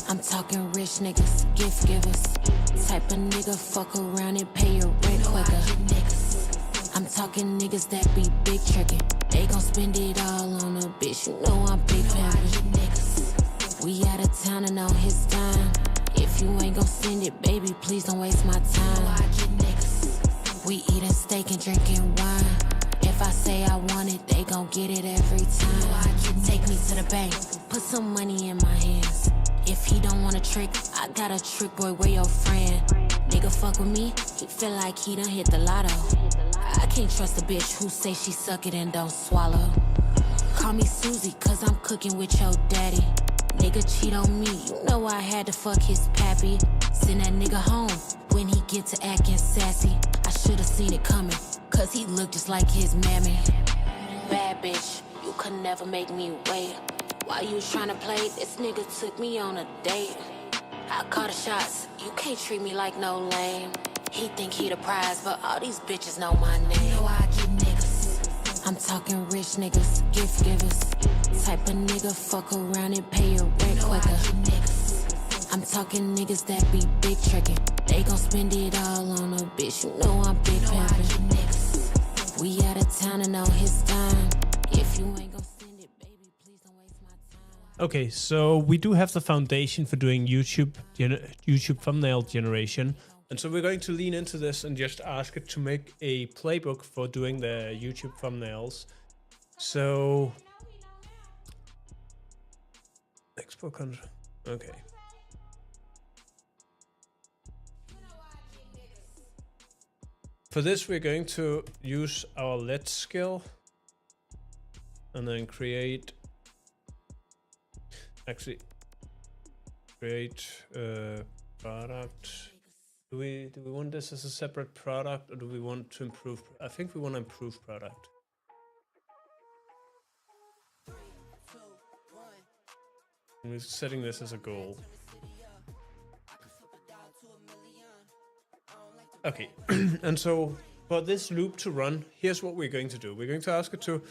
I'm talking rich niggas, gift givers. Type of nigga fuck around and pay your rent quicker. I'm talking niggas that be big trickin'. They gon' spend it all on a bitch, you know I'm big pimpin'. We out of town and on his time. If you ain't gon' send it, baby, please don't waste my time. We eatin' steak and drinking wine. If I say I want it, they gon' get it every time. Take me to the bank, put some money in my hands. If he don't want a trick, I got a trick, boy, where your friend? Nigga fuck with me, he feel like he done hit the lotto. I can't trust a bitch who say she suck it and don't swallow. Call me Susie, cause I'm cooking with your daddy. Nigga cheat on me, you know I had to fuck his pappy. Send that nigga home when he get to acting sassy. I should've seen it coming, cause he looked just like his mammy. Bad bitch, you could never make me wait. While you tryna play, this nigga took me on a date. I call the shots, you can't treat me like no lame. He think he the prize, but all these bitches know my name. You know I get niggas. I'm talking rich niggas, gift givers. Type of nigga fuck around and pay your rent quicker. I'm talking niggas that be big trickin'. They gon' spend it all on a bitch, you know I'm big pimpin'. We out of town and on his time. If you ain't gon' send it, baby, please don't waste my time. Okay, so we do have the foundation for doing YouTube thumbnail generation. And so we're going to lean into this and just ask it to make a playbook for doing the YouTube thumbnails. So, export content. Okay. For this, we're going to use our let skill. and then create product. Do we want this as a separate product, or do we want to improve? I think we want to improve product. And we're setting this as a goal. Okay, and so for this loop to run, here's what we're going to do. We're going to ask it to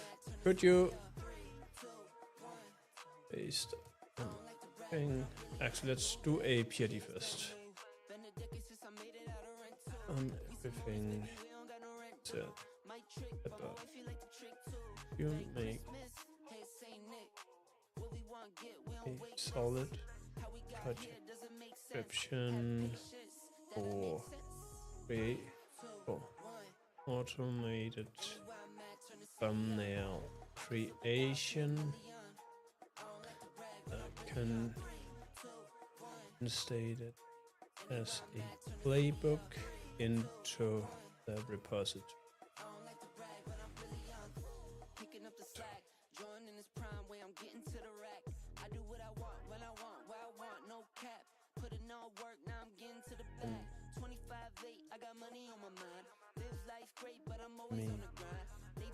put you based on thing. Actually, let's do a PID first. Everything set above. You make a solid project description for automated thumbnail creation that can be stated as a playbook into the repository.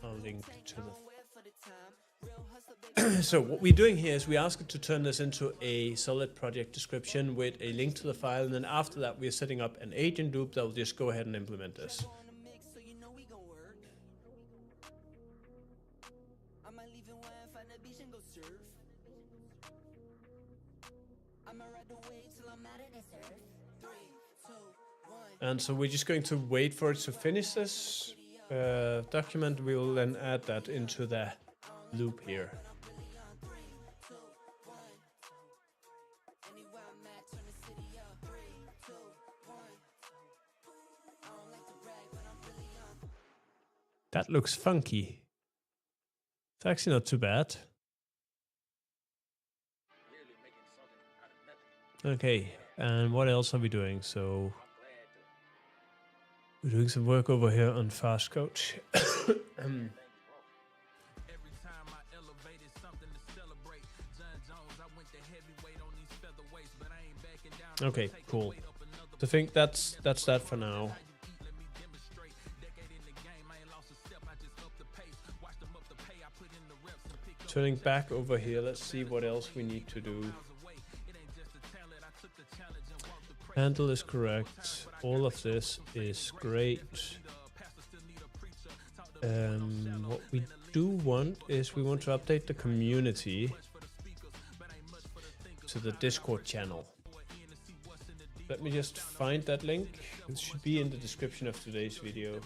I'll link to the. So what we're doing here is we ask it to turn this into a solid project description with a link to the file, and then after that we're setting up an agent loop that will just go ahead and implement this. And so we're just going to wait for it to finish this document. We will then add that into the loop here. That looks funky. It's actually not too bad. Okay, and what else are we doing? So we're doing some work over here on Fast Coach. Okay, cool. So I think that's that for now. Turning back over here, let's see what else we need to do. Handle is correct. All of this is great. What we do want is we want to update the community to the Discord channel. Let me just find that link. It should be in the description of today's video.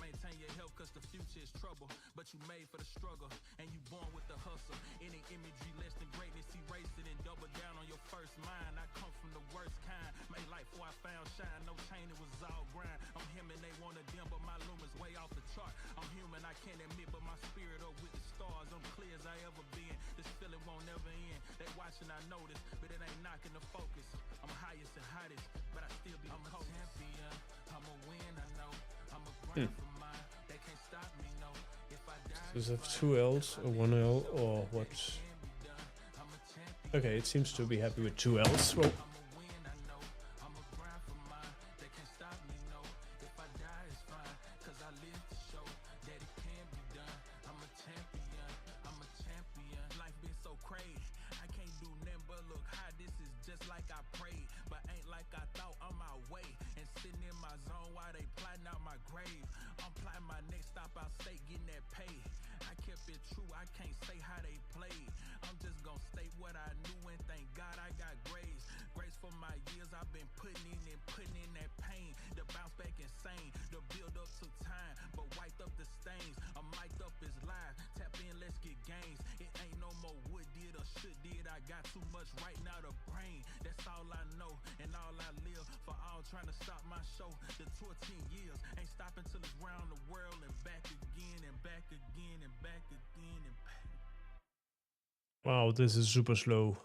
Does it have two L's or one L or what? Okay, it seems to be happy with two L's. Well, wow, this is super slow.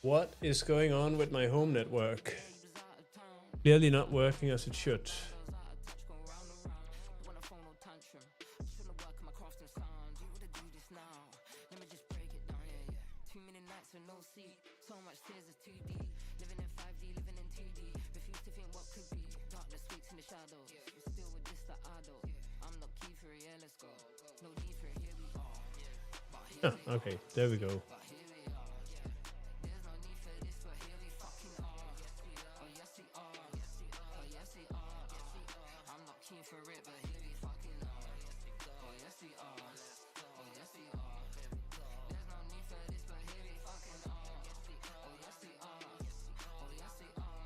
What is going on with my home network? Clearly not working as it should. with no sleep. So much tears is too deep. Living in 5D, living in 2D. Refuse to think what could be. Darkness waits in the shadow. We're still with this that I do. I'm not key for it, yeah, let's go. No need for it, here we are. But here we Okay, there we go. But here we are, yeah. There's no need for this, but here we fucking are. Oh yes we are. Oh yes we are. I'm not keen for it, but here we fucking are. Oh yes we are. Oh yes we are. There's no need for this, but here we fucking are. Oh yes we are. Oh yes we are.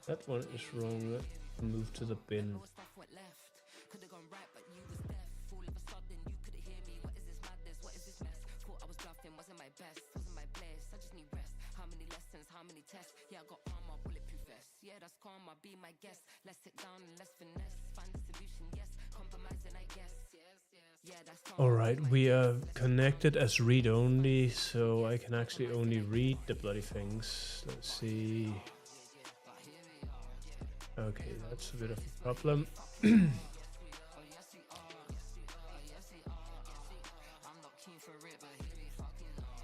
That one is wrong. Let's move to the bin. Know stuff went left. Could have gone right, but you was deaf. All of a sudden, you couldn't hear me. What is this madness? What is this mess? Thought I was bluffing, wasn't my best, wasn't my bliss. I just need rest. How many lessons? How many tests? Yeah, I got armor, bulletproof vest. Yeah, that's karma. Be my guest. Let's sit down and let's finesse. Find a solution. Yes, compromising, I guess. Yes. Yeah, that's karma. All right, we are connected as read only, so I can actually only read the bloody things. Let's see. Okay, that's a bit of a problem. I'm not keen for it, but here we fucking are.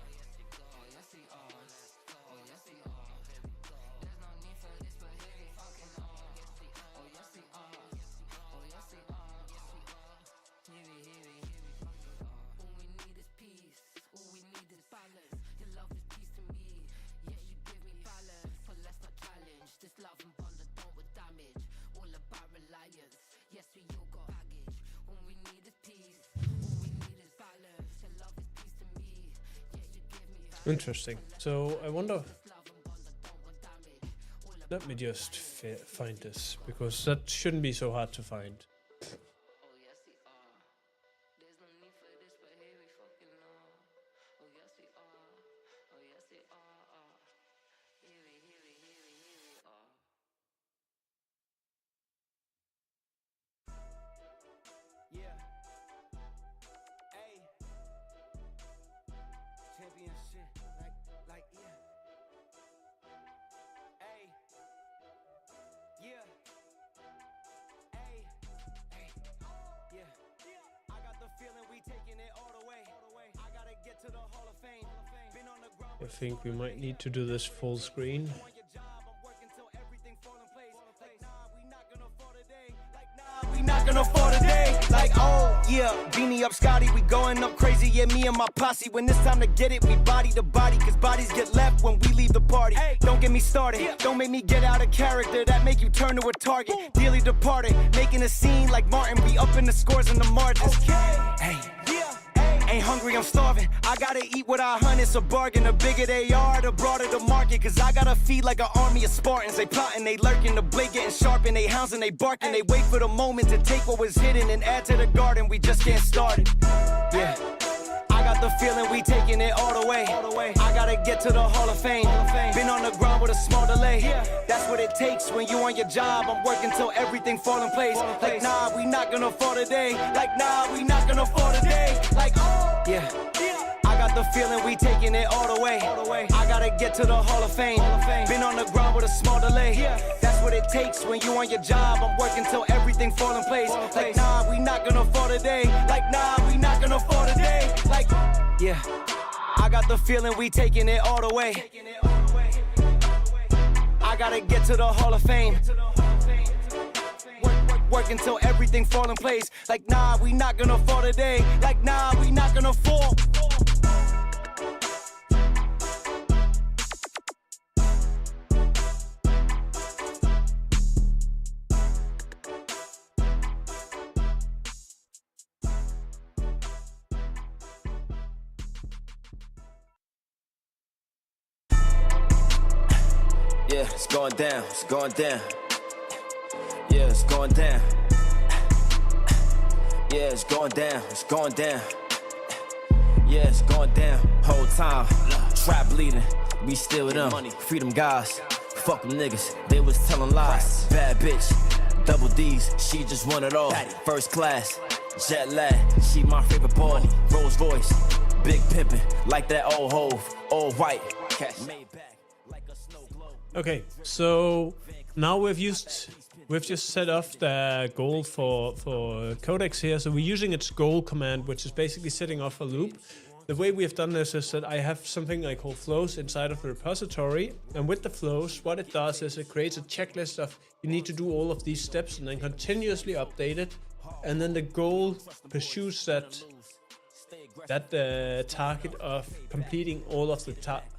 Oh yes we are. Oh yes we are. There's no need for this, but here we fucking are. Oh yes we are. Oh yes we are. Here we fucking are. All we need is peace. All we need is balance. Your love is peace to me. Yes, you give me balance. So let's not challenge this love and bond that don't with damage. All about reliance. Yes, we all got baggage. All we need is peace. All we need is balance. Your love is peace to me. Yeah, you give me balance. Interesting. So I wonder. Love and bond that don't with damage. All Let me just find this, because that shouldn't be so hard to find. Oh yes we are. There's no need for this, but here we fucking are. Oh yes we are. Oh yes we are. Here we are. Yeah. Hey. Championship. Like, yeah. Hey. Yeah. Hey. Hey. Yeah. I got the feeling we taking it all the way. I gotta get to the Hall of Fame. Been on the ground. I think we might need to do this full screen. On your job, I'm working till everything fall in place. Like, nah, we not gonna fall today. Like, nah, we not gonna fall today. Like, oh, yeah, beanie up Scotty, we going up crazy, yeah, me and my posse. When it's time to get it, we body to body, cause bodies get left when we leave the party. Don't get me started, don't make me get out of character, that make you turn to a target. Dearly departed, making a scene like Martin, we up in the scores and the margins. Hey, ain't hungry, I'm starving. I gotta eat what I hunt, it's a bargain. The bigger they are, the broader the market. Cause I gotta feed like an army of Spartans. They plotting, they lurking, the blade getting sharpened. They hounds and they barking, they wait for the moment to take what was hidden and add to the garden. We just getting started. Yeah. I got the feeling we taking it all the way. I gotta get to the Hall of Fame. Been on the ground with a small delay. That's what it takes when you on your job. I'm working till everything fall in place. Like, nah, we not gonna fall today. Like, nah, we not gonna fall today. Like, yeah. I got the feeling we taking it all the way. I gotta get to the Hall of Fame. Been on the ground with a small delay. That's what it takes when you on your job. I'm working till everything fall in place. Like, nah, we not gonna fall today. Like, nah, we not gonna fall today. Like, yeah. I got the feeling we taking it all the way. I gotta get to the Hall of Fame. Work until everything fall in place. Like, nah, we not gonna fall today. Like, nah, we not gonna fall. Yeah, it's going down, it's going down. Yeah, it's going down. Yeah, it's going down, it's going down. Yeah, it's going down. Whole time, trap bleeding, we still with them. Freedom guys, fuck them niggas, they was telling lies. Bad bitch, double D's, she just won it all. First class, jet lag, she my favorite boy. Rolls Royce, big pimpin', like that old Hove, all white. Made back like a snow globe. Okay, so now we've just set off the goal for Codex here. So we're using its goal command, which is basically setting off a loop. the way we have done this is that I have something I call flows inside of the repository, and with the flows, what it does is it creates a checklist of you need to do all of these steps and then continuously update it, and then the goal pursues that target of completing all of the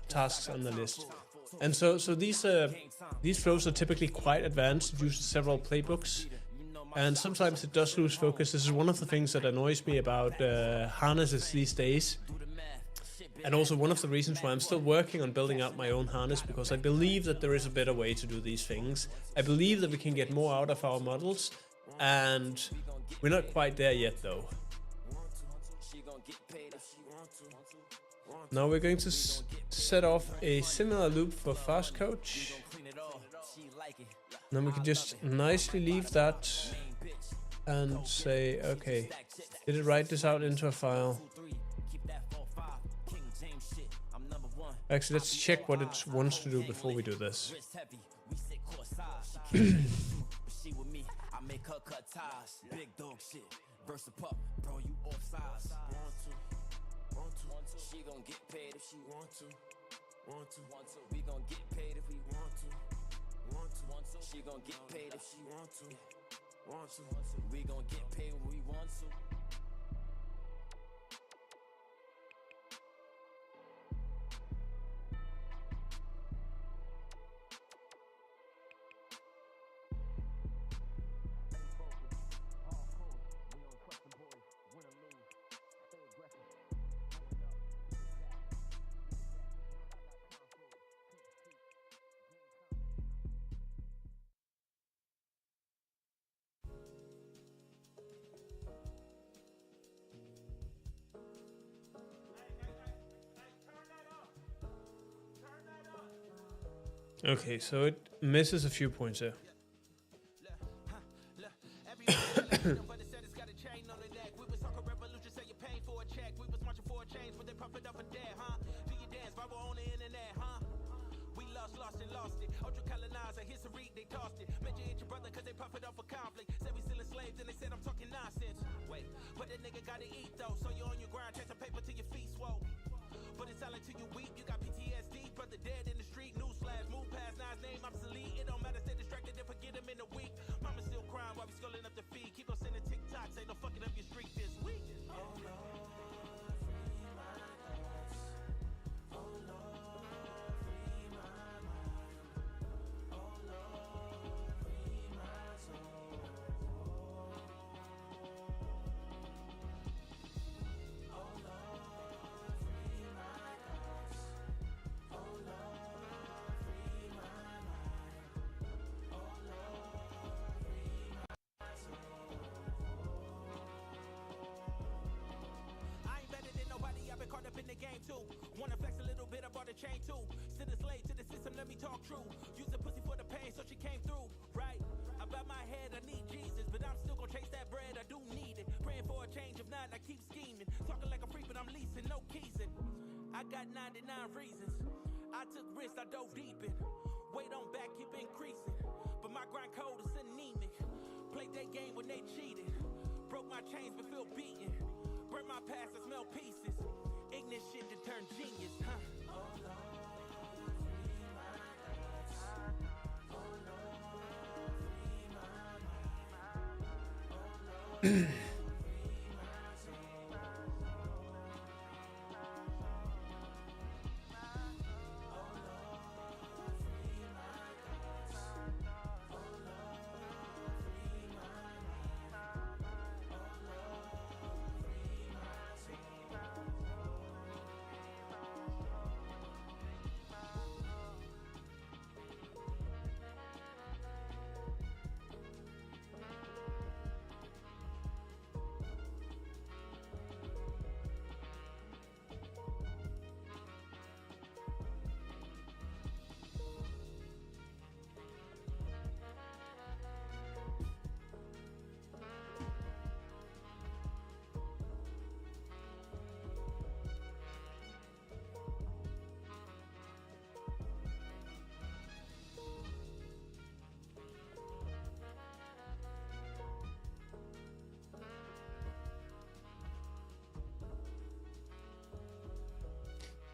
tasks on the list. And so these flows are typically quite advanced, it uses several playbooks, and sometimes it does lose focus. This is one of the things that annoys me about harnesses these days, and also one of the reasons why I'm still working on building out my own harness, because I believe that there is a better way to do these things. I believe that we can get more out of our models, and we're not quite there yet though. Now we're going to set off a similar loop for fast coach. Then we can just nicely leave that and say, okay, did it write this out into a file? Actually, let's check what it wants to do before we do this. She gon' get paid if she want to. We gon' get paid if we want to. She gon' get paid if she want to. We gon' get paid when we want to. Okay, so it misses a few points here. But it's silent till you weep. You got PTSD, brother dead in the street. Newsflash, move past Nine's name obsolete. It don't matter, stay distracted and forget him in a week. Mama still crying while we sculling up the feed. Keep on sending TikToks, ain't no fucking up your streak this week. Oh Lord, free my thoughts. Oh Lord, free my mind. Oh Lord, free my soul. Oh Lord. Caught up in the game too. Wanna flex a little bit, I bought a chain too. Still a slave to the system, let me talk true. Use the pussy for the pain, so she came through. Right? About my head, I need Jesus, but I'm still gonna chase that bread, I do need it. Praying for a change, if not, I keep scheming. Talking like a freak, but I'm leasing, no keysing. I got 99 reasons. I took risks, I dove deep in. Weight on back, keep increasing. But my grind code is anemic. Played that game when they cheated. Broke my chains, but feel beaten. Burn my past, I smell pieces. Ignorant shit to turn genius, huh? Oh Lord, free my thoughts. Oh Lord, free my mind. Oh Lord, free my soul. Oh Lord, free my thoughts. Oh Lord, free my mind. Oh Lord, free my soul.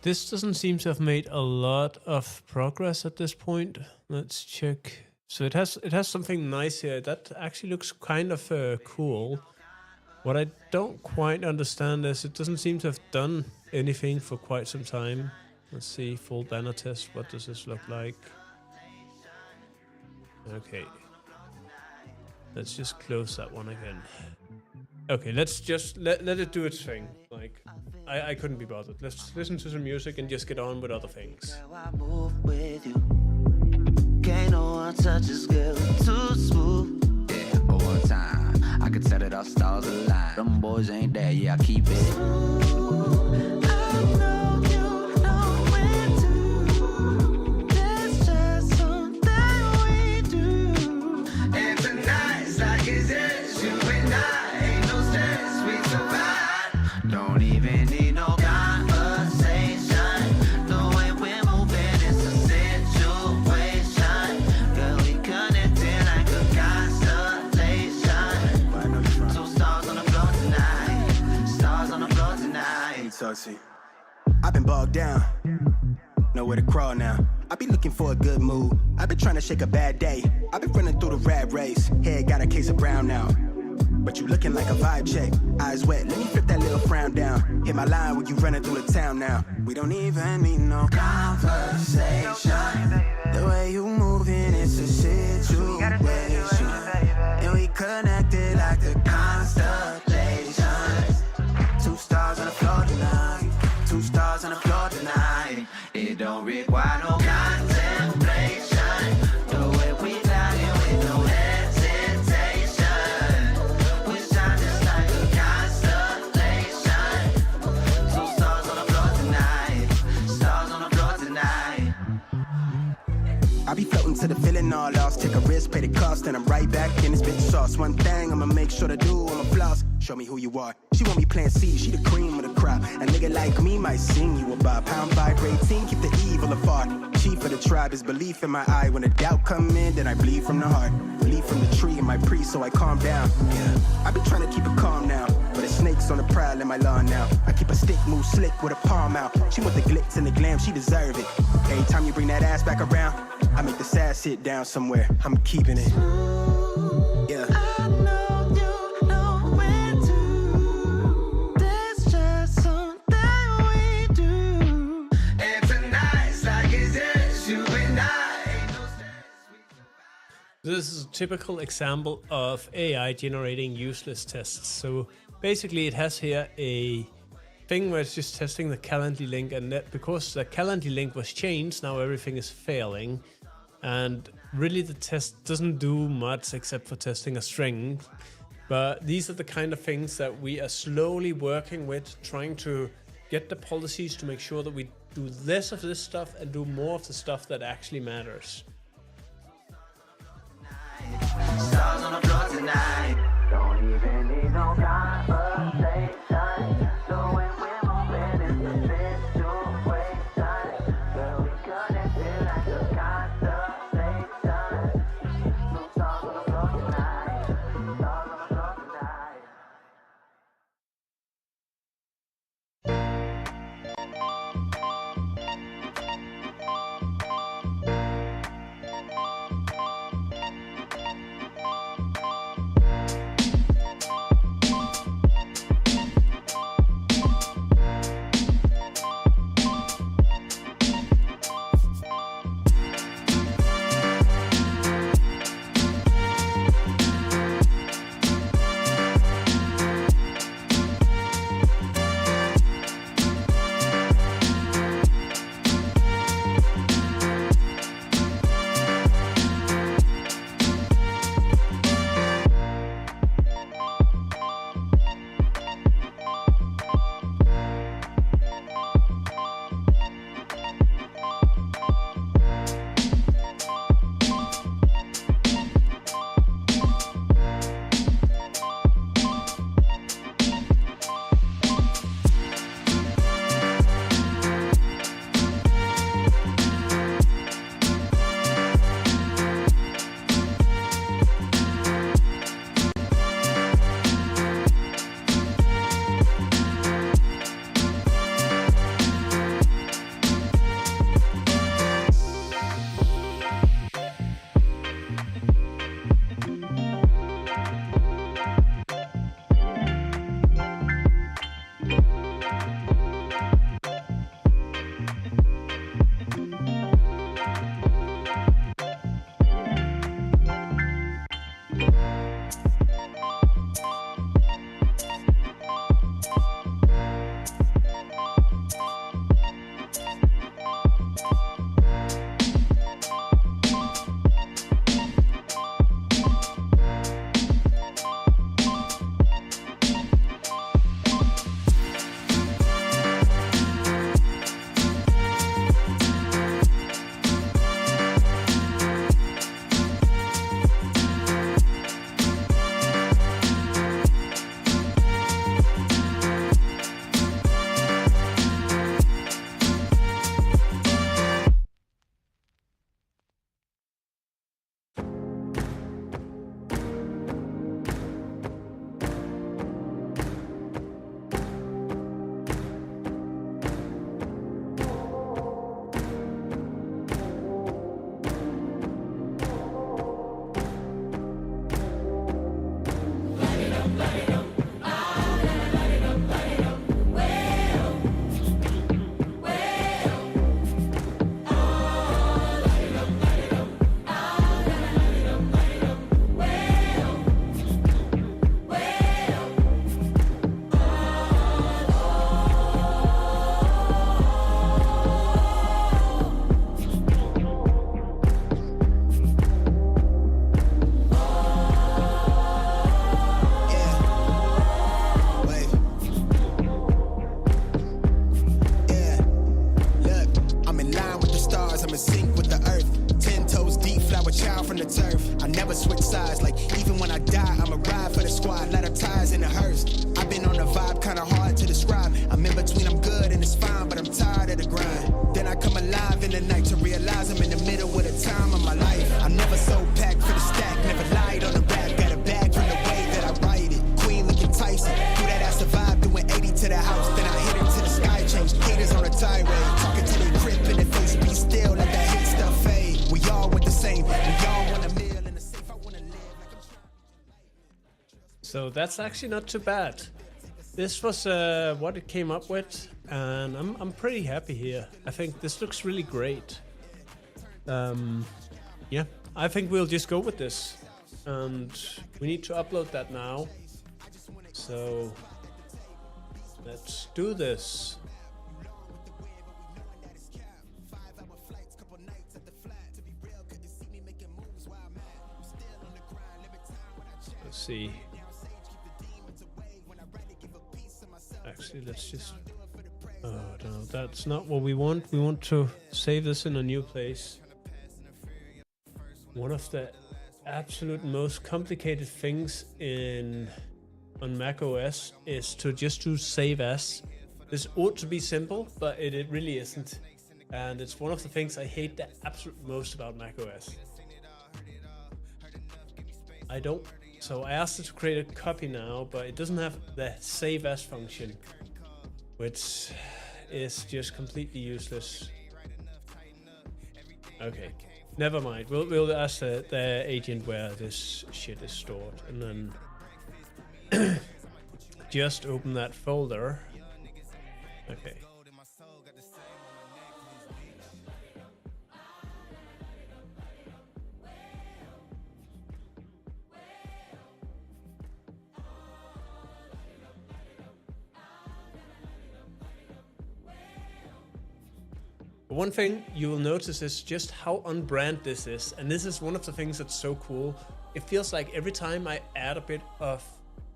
This doesn't seem to have made a lot of progress at this point. Let's check. So it has something nice here. That actually looks kind of cool. What I don't quite understand is it doesn't seem to have done anything for quite some time. Let's see, full banner test. What does this look like? Okay. Let's just close that one again. Okay, let's just let it do its thing. Like, I couldn't be bothered. Let's listen to some music and just get on with other things. I move with you. Can't no one touch this girl too smooth. Yeah, but one time I could tell that our stars align. Them boys ain't there, yeah, I keep it. I know you know when to. That's just something we do. And tonight's like it's just you and I. Ain't no stress, we survive. Don't even need no conversation. The way we're moving is a situation. Girl, we connected like a constellation. Two stars on the floor tonight. Stars on the floor tonight. Toxic. I've been bogged down, nowhere to crawl now. I be looking for a good mood. I've been trying to shake a bad day. I've been running through the rat race. Head got a case of brown now. But you looking like a vibe check. Eyes wet, let me flip that little frown down. Hit my line when you running through the town now. We don't even need no conversation. The way you moving is a situation. And we connected like the constellations. Two stars on the floor tonight. Two stars on the floor tonight. It don't require no contemplation. The way we got it with no hesitation. We shine just like a constellation. Two stars on the floor tonight. Stars on the floor tonight. I be floating to the feeling all lost. Take a risk, pay the cost, and I'm right back in this bitch sauce. One thing I'ma make sure to do, I'ma floss. Show me who you are. She want me playing C, she the cream of the crop. A nigga like me might sing you about pound vibrating, keep the evil apart. Chief of the tribe is belief in my eye. When the doubt come in, then I bleed from the heart. Bleed from the tree in my priest, so I calm down. Yeah, I be trying to keep it calm now, but the snakes on the prowl in my lawn now. I keep a stick move slick with a palm out. She want the glitz and the glam, she deserve it. Every time you bring that ass back around, I make the sass sit down somewhere. I'm keeping it. Yeah. I know you know when to. That's just something we do. And tonight's like it's just you and I. Ain't no stress, we survive. This is a typical example of AI generating useless tests. So basically it has here a thing where it's just testing the Calendly link, and that because the Calendly link was changed, now everything is failing. And really the test doesn't do much except for testing a string. But these are the kind of things that we are slowly working with, trying to get the policies to make sure that we do less of this stuff and do more of the stuff that actually matters. Stars on the floor tonight. Don't even need no conversation. The way we're moving is a situation. Girl, we connected like a constellation. So stars on the floor tonight. Stars on the floor tonight. first. I've been on a vibe, kinda hard to describe. I'm in between, I'm good and it's fine, but I'm tired of the grind. Then I come alive in the night to realize I'm in the middle of the time of my life. I'm never so packed for the stack, never lied on the rap. Got a bag from the way that I write it. Queen looking Tyson, do that ass survive, doing 80 to the house. Then I hit it to the sky, change haters on a tirade. Talking to the crib in the face, be still, let that hit stuff fade. We all want the same, we all want a meal in the safe. I wanna live like I'm So that's actually not too bad. This was what it came up with, and I'm pretty happy here. I think this looks really great. Yeah, I think we'll just go with this, and we need to upload that now. So let's do this. Let's see. Actually, let's just... Oh, no, that's not what we want. We want to save this in a new place. One of the absolute most complicated things on Mac OS is to just do save as. This ought to be simple, but it really isn't. And it's one of the things I hate the absolute most about Mac OS. So I asked it to create a copy now, but it doesn't have the save as function, which is just completely useless. Okay, never mind. We'll ask the agent where this shit is stored, and then just open that folder. Okay. One thing you will notice is just how on-brand this is, and this is one of the things that's so cool. It feels like every time I add a bit of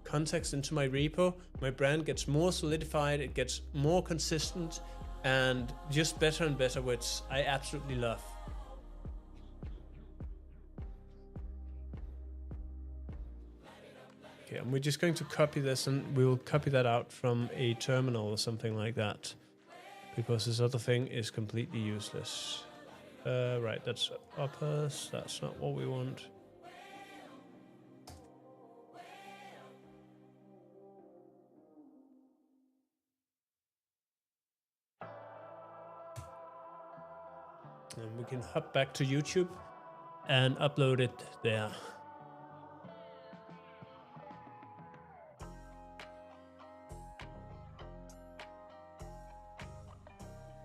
context into my repo, my brand gets more solidified, it gets more consistent, and just better and better, which I absolutely love. Okay, and we're just going to copy this, and we'll copy that out from a terminal or something like that, because this other thing is completely useless. Right, that's uppers, that's not what we want. And we can hop back to YouTube and upload it there.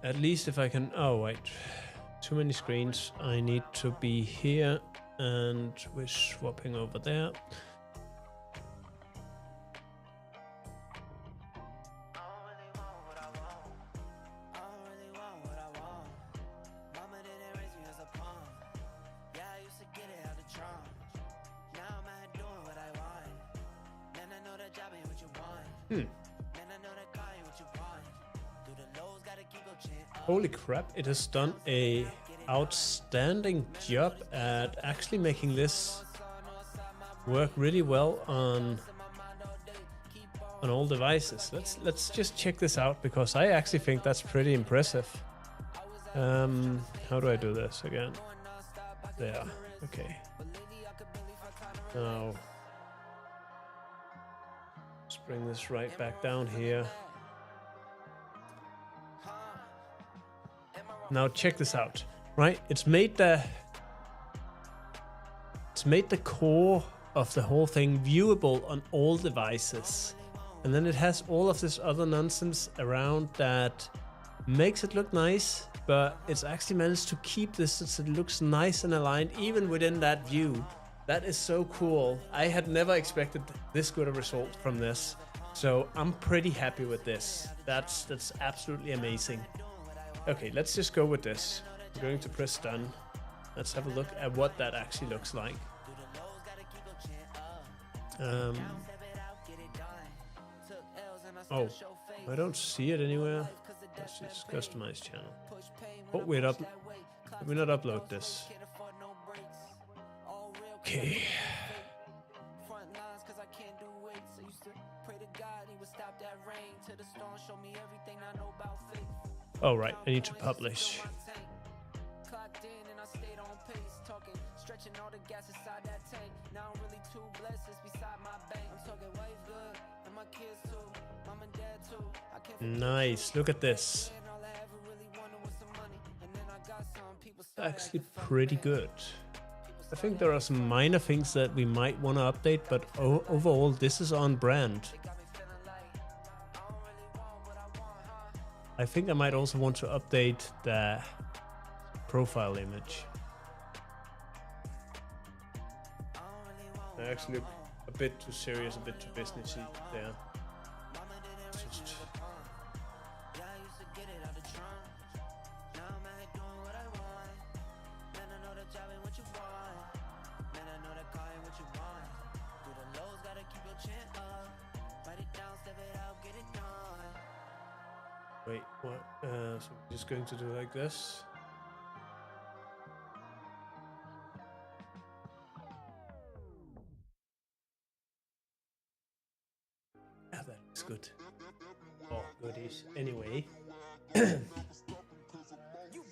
At least if I can... Oh, wait. Too many screens. I need to be here, and we're swapping over there. Holy crap, it has done a outstanding job at actually making this work really well on all devices. Let's just check this out, because I actually think that's pretty impressive. How do I do this again? There, okay. Now, let's bring this right back down here. Now check this out, right? It's made the core of the whole thing viewable on all devices. And then it has all of this other nonsense around that makes it look nice, but it's actually managed to keep this so it looks nice and aligned even within that view. That is so cool. I had never expected this good a result from this. So I'm pretty happy with this. That's absolutely amazing. Okay, let's just go with this. I'm going to press done. Let's have a look at what that actually looks like. Oh, I don't see it anywhere. Let's just customize channel. Oh, wait up. Let me not upload this. Okay. lines cause I can't do weights. I used to pray to God he would stop that rain till the storm show me everything I know about faith. Oh, right. I need to publish. Clocked in and I stayed on pace, talking, stretching all the gas inside that tank. Now I'm really too blessed, it's beside my bank. I'm talking wife good, and my kids too, mom and dad too. I can't Nice. Look at this. Actually pretty good. I think there are some minor things that we might want to update, but overall this is on brand. I think I might also want to update the profile image. I actually look a bit too serious, a bit too businessy there. Just wait, what? So we're just going to do like this. Yeah, that looks good. Oh, goodies. Anyway. You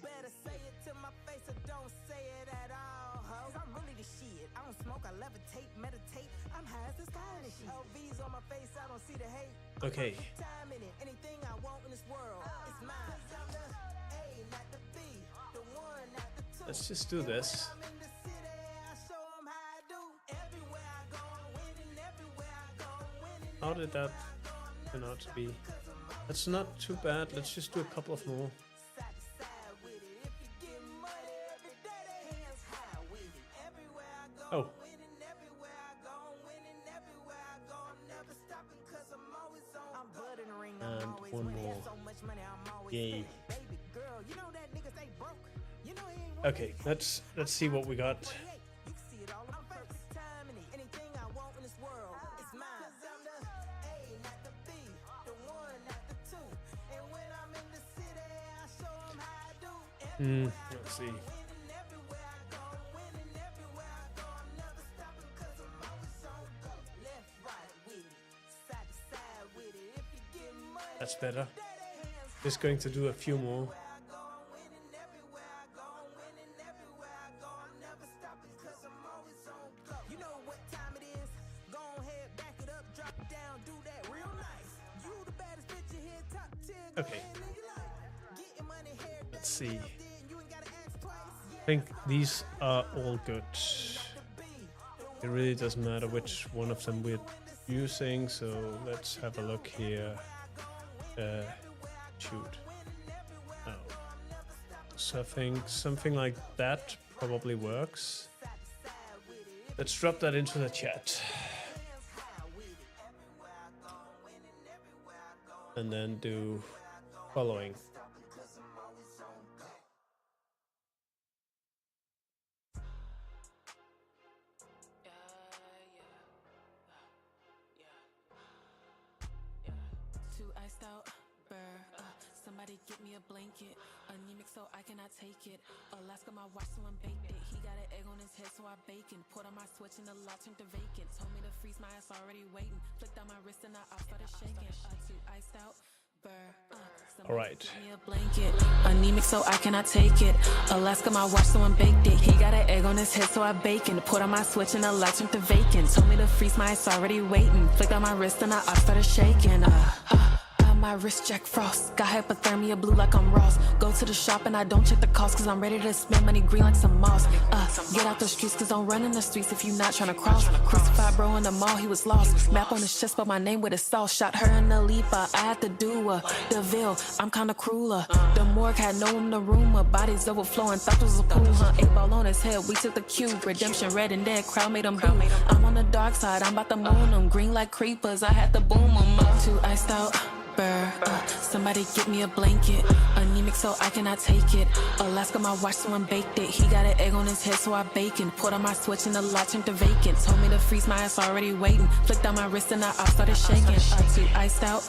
better say it to my face or don't say it at all, ho. I'm really the shit. I don't smoke, I levitate, meditate. I'm high as the sky and shit. LVs on my face, I don't see the hate. Okay. Time in it, anything I want in this world, it's mine. I'm the A, not the B, the one, not the two. Let's just do this. I'm in the city, I show 'em how I do. Everywhere I go, I'm winning. Everywhere I go, I'm winning. How did that turn out to be? That's not too bad. Let's just do a couple of more. Oh. And one more. Yay. Okay, let's see what we got. Let's see. That's better. Just going to do a few more. You know what time it is? Go ahead, back it up, drop it down, do that real nice. You the baddest bitch in here, top tier. Okay. Let's see. I think these are all good. It really doesn't matter which one of them we're using, so let's have a look here. Shoot. Oh. So I think something like that probably works. Let's drop that into the chat. And then do following. Somebody get me a blanket, anemic so I cannot take it. Alaska, my watch, someone baked it. He got an egg on his head, so I bacon. Put on my switch and the lock turned to vacant. Told me to freeze my ass, already waiting. Flicked on my wrist and I started shaking. Too iced out. All right. Get me a blanket, anemic so I cannot take it. Alaska, my watch, someone baked it. He got an egg on his head, so I bacon. Put on my switch and the lock turned to vacant. Told me to freeze my ass, already waiting. Flicked on my wrist and I started shaking. My wrist Jack Frost. Got hypothermia blue like I'm Ross. Go to the shop and I don't check the cost, cause I'm ready to spend money green like some moss. Get out the streets cause I'm running the streets if you not trying to cross. Crucified bro in the mall, he was lost. Map on his chest, spelled my name with a sauce. Shot her in the Lipa, I had to do a DeVille, I'm kinda crueler. The morgue had no in the room, bodies overflowing, thought this was a pool, huh? 8-ball on his head, we took the cube. Redemption red and dead, crowd made him boom. I'm on the dark side, I'm about to moon them. Green like creepers, I had to boom them up. Too iced out. Somebody get me a blanket, anemic so I cannot take it. Alaska, my watch, someone baked it. He got an egg on his head, so I bacon. Put on my switch and the lock turned to vacant. Told me to freeze my ass, already waiting. Flicked on my wrist and I started shaking. Too iced out.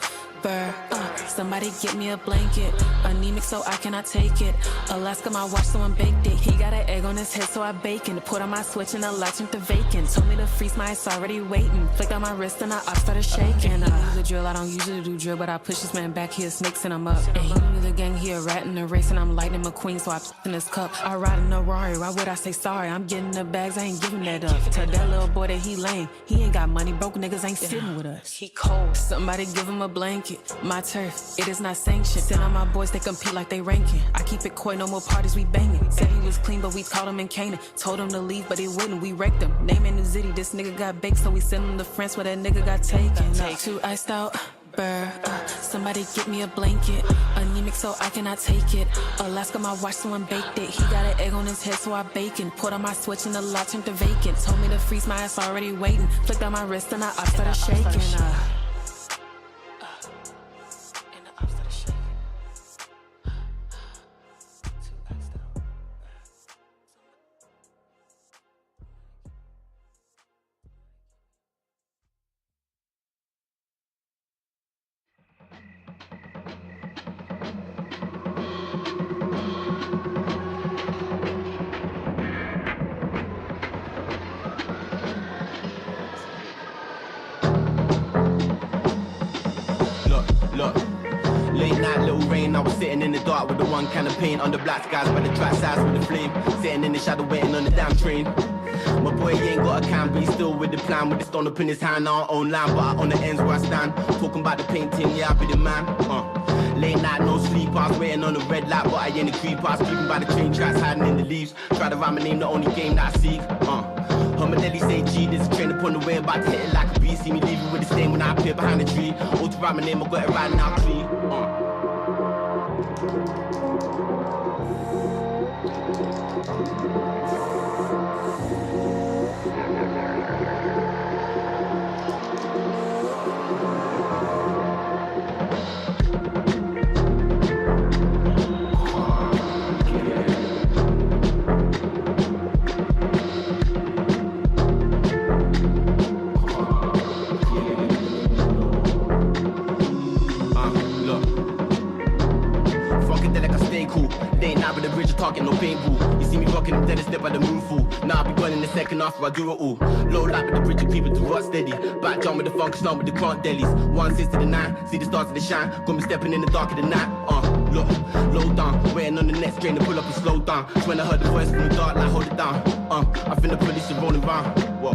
Somebody get me a blanket. Anemic, so I cannot take it. Alaska, my watch, someone baked it. He got an egg on his head, so I bake it. Put on my switch and the lights went to vacant. Told me to freeze my ice, already waiting. Flicked on my wrist and I started shaking. The drill, I don't usually do drill, but I push this man back here, snakes and I'm up. And he knew the gang, he a rat in the race, and I'm Lightning McQueen, so I in his cup. I ride in a Rari, why would I say sorry? I'm getting the bags, I ain't giving that up. Tell that little boy that he lame. He ain't got money, broke niggas ain't sitting with us. He cold. Somebody give him a blanket. My turf, it is not sanctioned. Send on my boys, they compete like they ranking. I keep it coy, no more parties, we banging. Said he was clean, but we caught him in Canaan. Told him to leave, but he wouldn't, we wrecked him. Name in the city, this nigga got baked, so we send him to France where that nigga got taken. Too iced out. Somebody get me a blanket. Anemic, so I cannot take it. Alaska, my watch, someone baked it. He got an egg on his head, so I bake it. Put on my switch and the light turned to vacant. Told me to freeze my ass, already waiting. Flicked on my wrist and I started shaking. Look, late night, little rain. I was sitting in the dark with the one can of paint on the black skies by the track sides with the flame. Sitting in the shadow waiting on the damn train. My boy ain't got a can, but he's still with the plan. With the stone up in his hand, I don't own land, but on the ends where I stand. Talking about the painting, yeah, I be the man. Late night, no sleep, I was waiting on the red light, but I ain't a creep. I was creeping by the train tracks, hiding in the leaves. Try to write my name, the only game that I seek. Deli say G, there's a train upon the way, about to hit it like a beast. See me leaving with the stain when I appear behind the tree. All to write my name, I got it right now clean. Talking no paintball. You see me rocking them dead step by the moonfall. Now I be running the second after I do it all. Low light with the bridge of people to rock steady. Back jump with the funk, stomp with the crunk delis. 1 6 to the 9, see the stars of the shine. Got me stepping in the dark of the night. Look, low down, waiting on the next train to pull up and slow down. When I heard the voice from the dark, like hold it down. I think the police are rolling round. Whoa.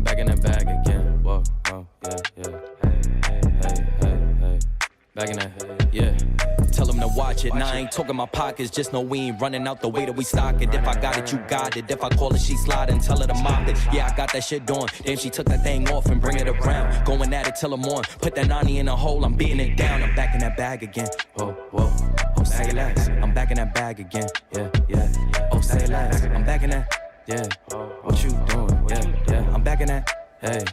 Back in that bag again. Whoa, yeah. Hey. Back in that, yeah. Tell them to watch it. Now I ain't talking my pockets, just know we ain't running out the way that we stock it. If I got it, you got it. If I call it, she slide and tell her to mop it. Yeah, I got that shit doing. Damn, she took that thing off and bring it around. Going at it till I'm on. Put that 90 in a hole, I'm beating it down. I'm back in that bag again. Whoa. Oh, say less. I'm back in that bag again. Yeah. Oh, say less. I'm back in that. Yeah. What you doing? Yeah. I'm back in that. Hey,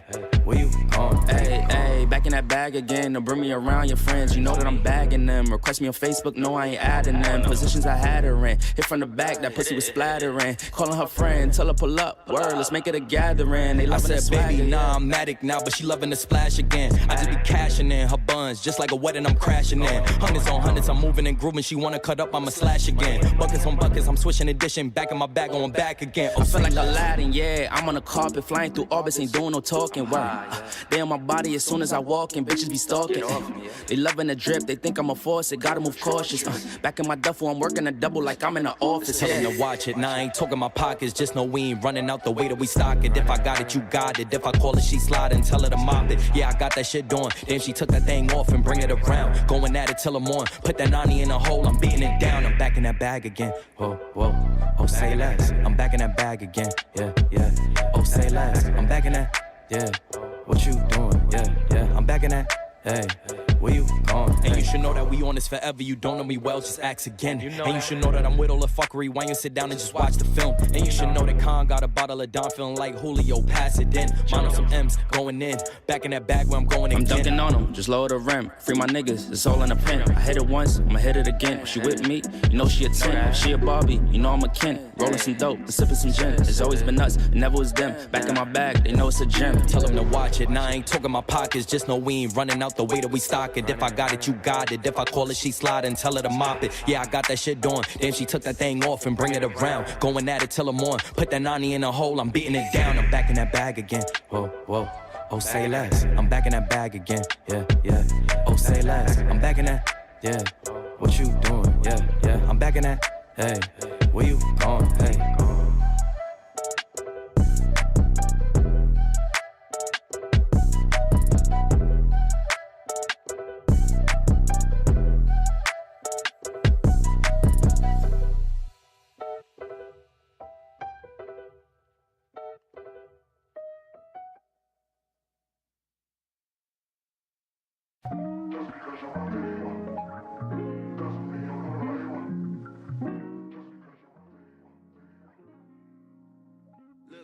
where you going? Hey, hey, back in that bag again. Don't bring me around your friends. You know that I'm bagging them. Request me on Facebook, no, I ain't adding them. Positions I had her in. Hit from the back, that pussy was splattering. Calling her friend, tell her pull up. Word, let's make it a gathering. They loving I the said, baby, swagger, nah, yeah. I'm addict now, but she loving the splash again. I just be cashing in her buns, just like a wedding, I'm crashing in. Hundreds on hundreds, I'm moving and grooving. She wanna cut up, I'ma slash again. Buckets on buckets, I'm switching edition. Back in my bag, going back again. I feel like Aladdin, yeah. I'm on the carpet, flying through orbits, ain't doing no talking. Word. They on my body as soon as I walk in, bitches be stalking. They loving the drip, they think I'm a force, it gotta move cautious. Back in my duffel, I'm working a double like I'm in the office. Tell them to watch it, now I ain't talking my pockets. Just know we ain't running out the way that we stock it. If I got it, you got it. If I call it, she slide and tell her to mop it. Yeah, I got that shit doing. Then she took that thing off and bring it around. Going at it till I'm on. Put that 90 in a hole, I'm beating it down. I'm back in that bag again. Whoa, whoa. Oh, say less. I'm back in that bag again. Yeah, yeah. Oh, say less. I'm back in that. Yeah. What you doing? Yeah, yeah. I'm back in that. Hey, where you going? And you should know that we on this forever. You don't know me well, just ask again. And you should know that I'm with all the fuckery. Why you sit down and just watch the film? And you should know that Khan got a bottle of Don, feeling like Julio, pass it in. Mine on some M's, going in. Back in that bag where I'm going I'm again. dunking on them, just lower the rim. Free my niggas, it's all in the pen. I hit it once, I'ma hit it again. She with me, you know she a 10. She a Barbie, you know I'm a Ken. Rolling some dope and sipping some gin. It's always been nuts, it never was them. Back in my bag, they know it's a gem. Tell them to watch it, now I ain't talking my pockets. Just know we ain't running out the way that we stock it. If I got it, you got it. If I call it, she slide and tell her to mop it. Yeah, I got that shit doing. Then she took that thing off and bring it around. Going at it till I'm on. Put that 90 in a hole, I'm beating it down. I'm back in that bag again. Whoa, whoa. Oh, say less. I'm back in that bag again. Yeah, yeah. Oh, say less. I'm back in that. Yeah. What you doing? Yeah, yeah. I'm back in that. Hey, where you going? Hey.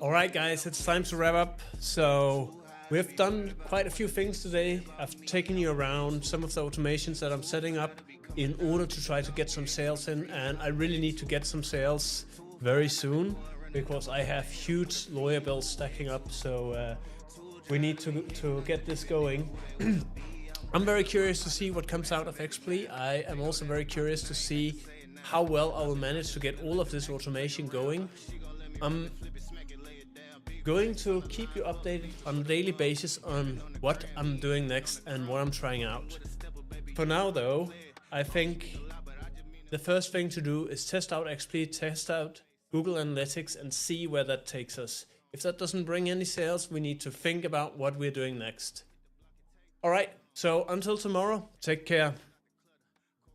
All right, guys, it's time to wrap up. So we've done quite a few things today. I've taken you around some of the automations that I'm setting up in order to try to get some sales in, and I really need to get some sales very soon because I have huge lawyer bills stacking up. So we need to get this going. I'm very curious to see what comes out of XPLE. I am also very curious to see how well I will manage to get all of this automation going. I'm going to keep you updated on a daily basis on what I'm doing next and what I'm trying out. For now though, I think the first thing to do is test out XPLE, test out Google Analytics and see where that takes us. If that doesn't bring any sales, we need to think about what we're doing next. Alright, so until tomorrow, take care.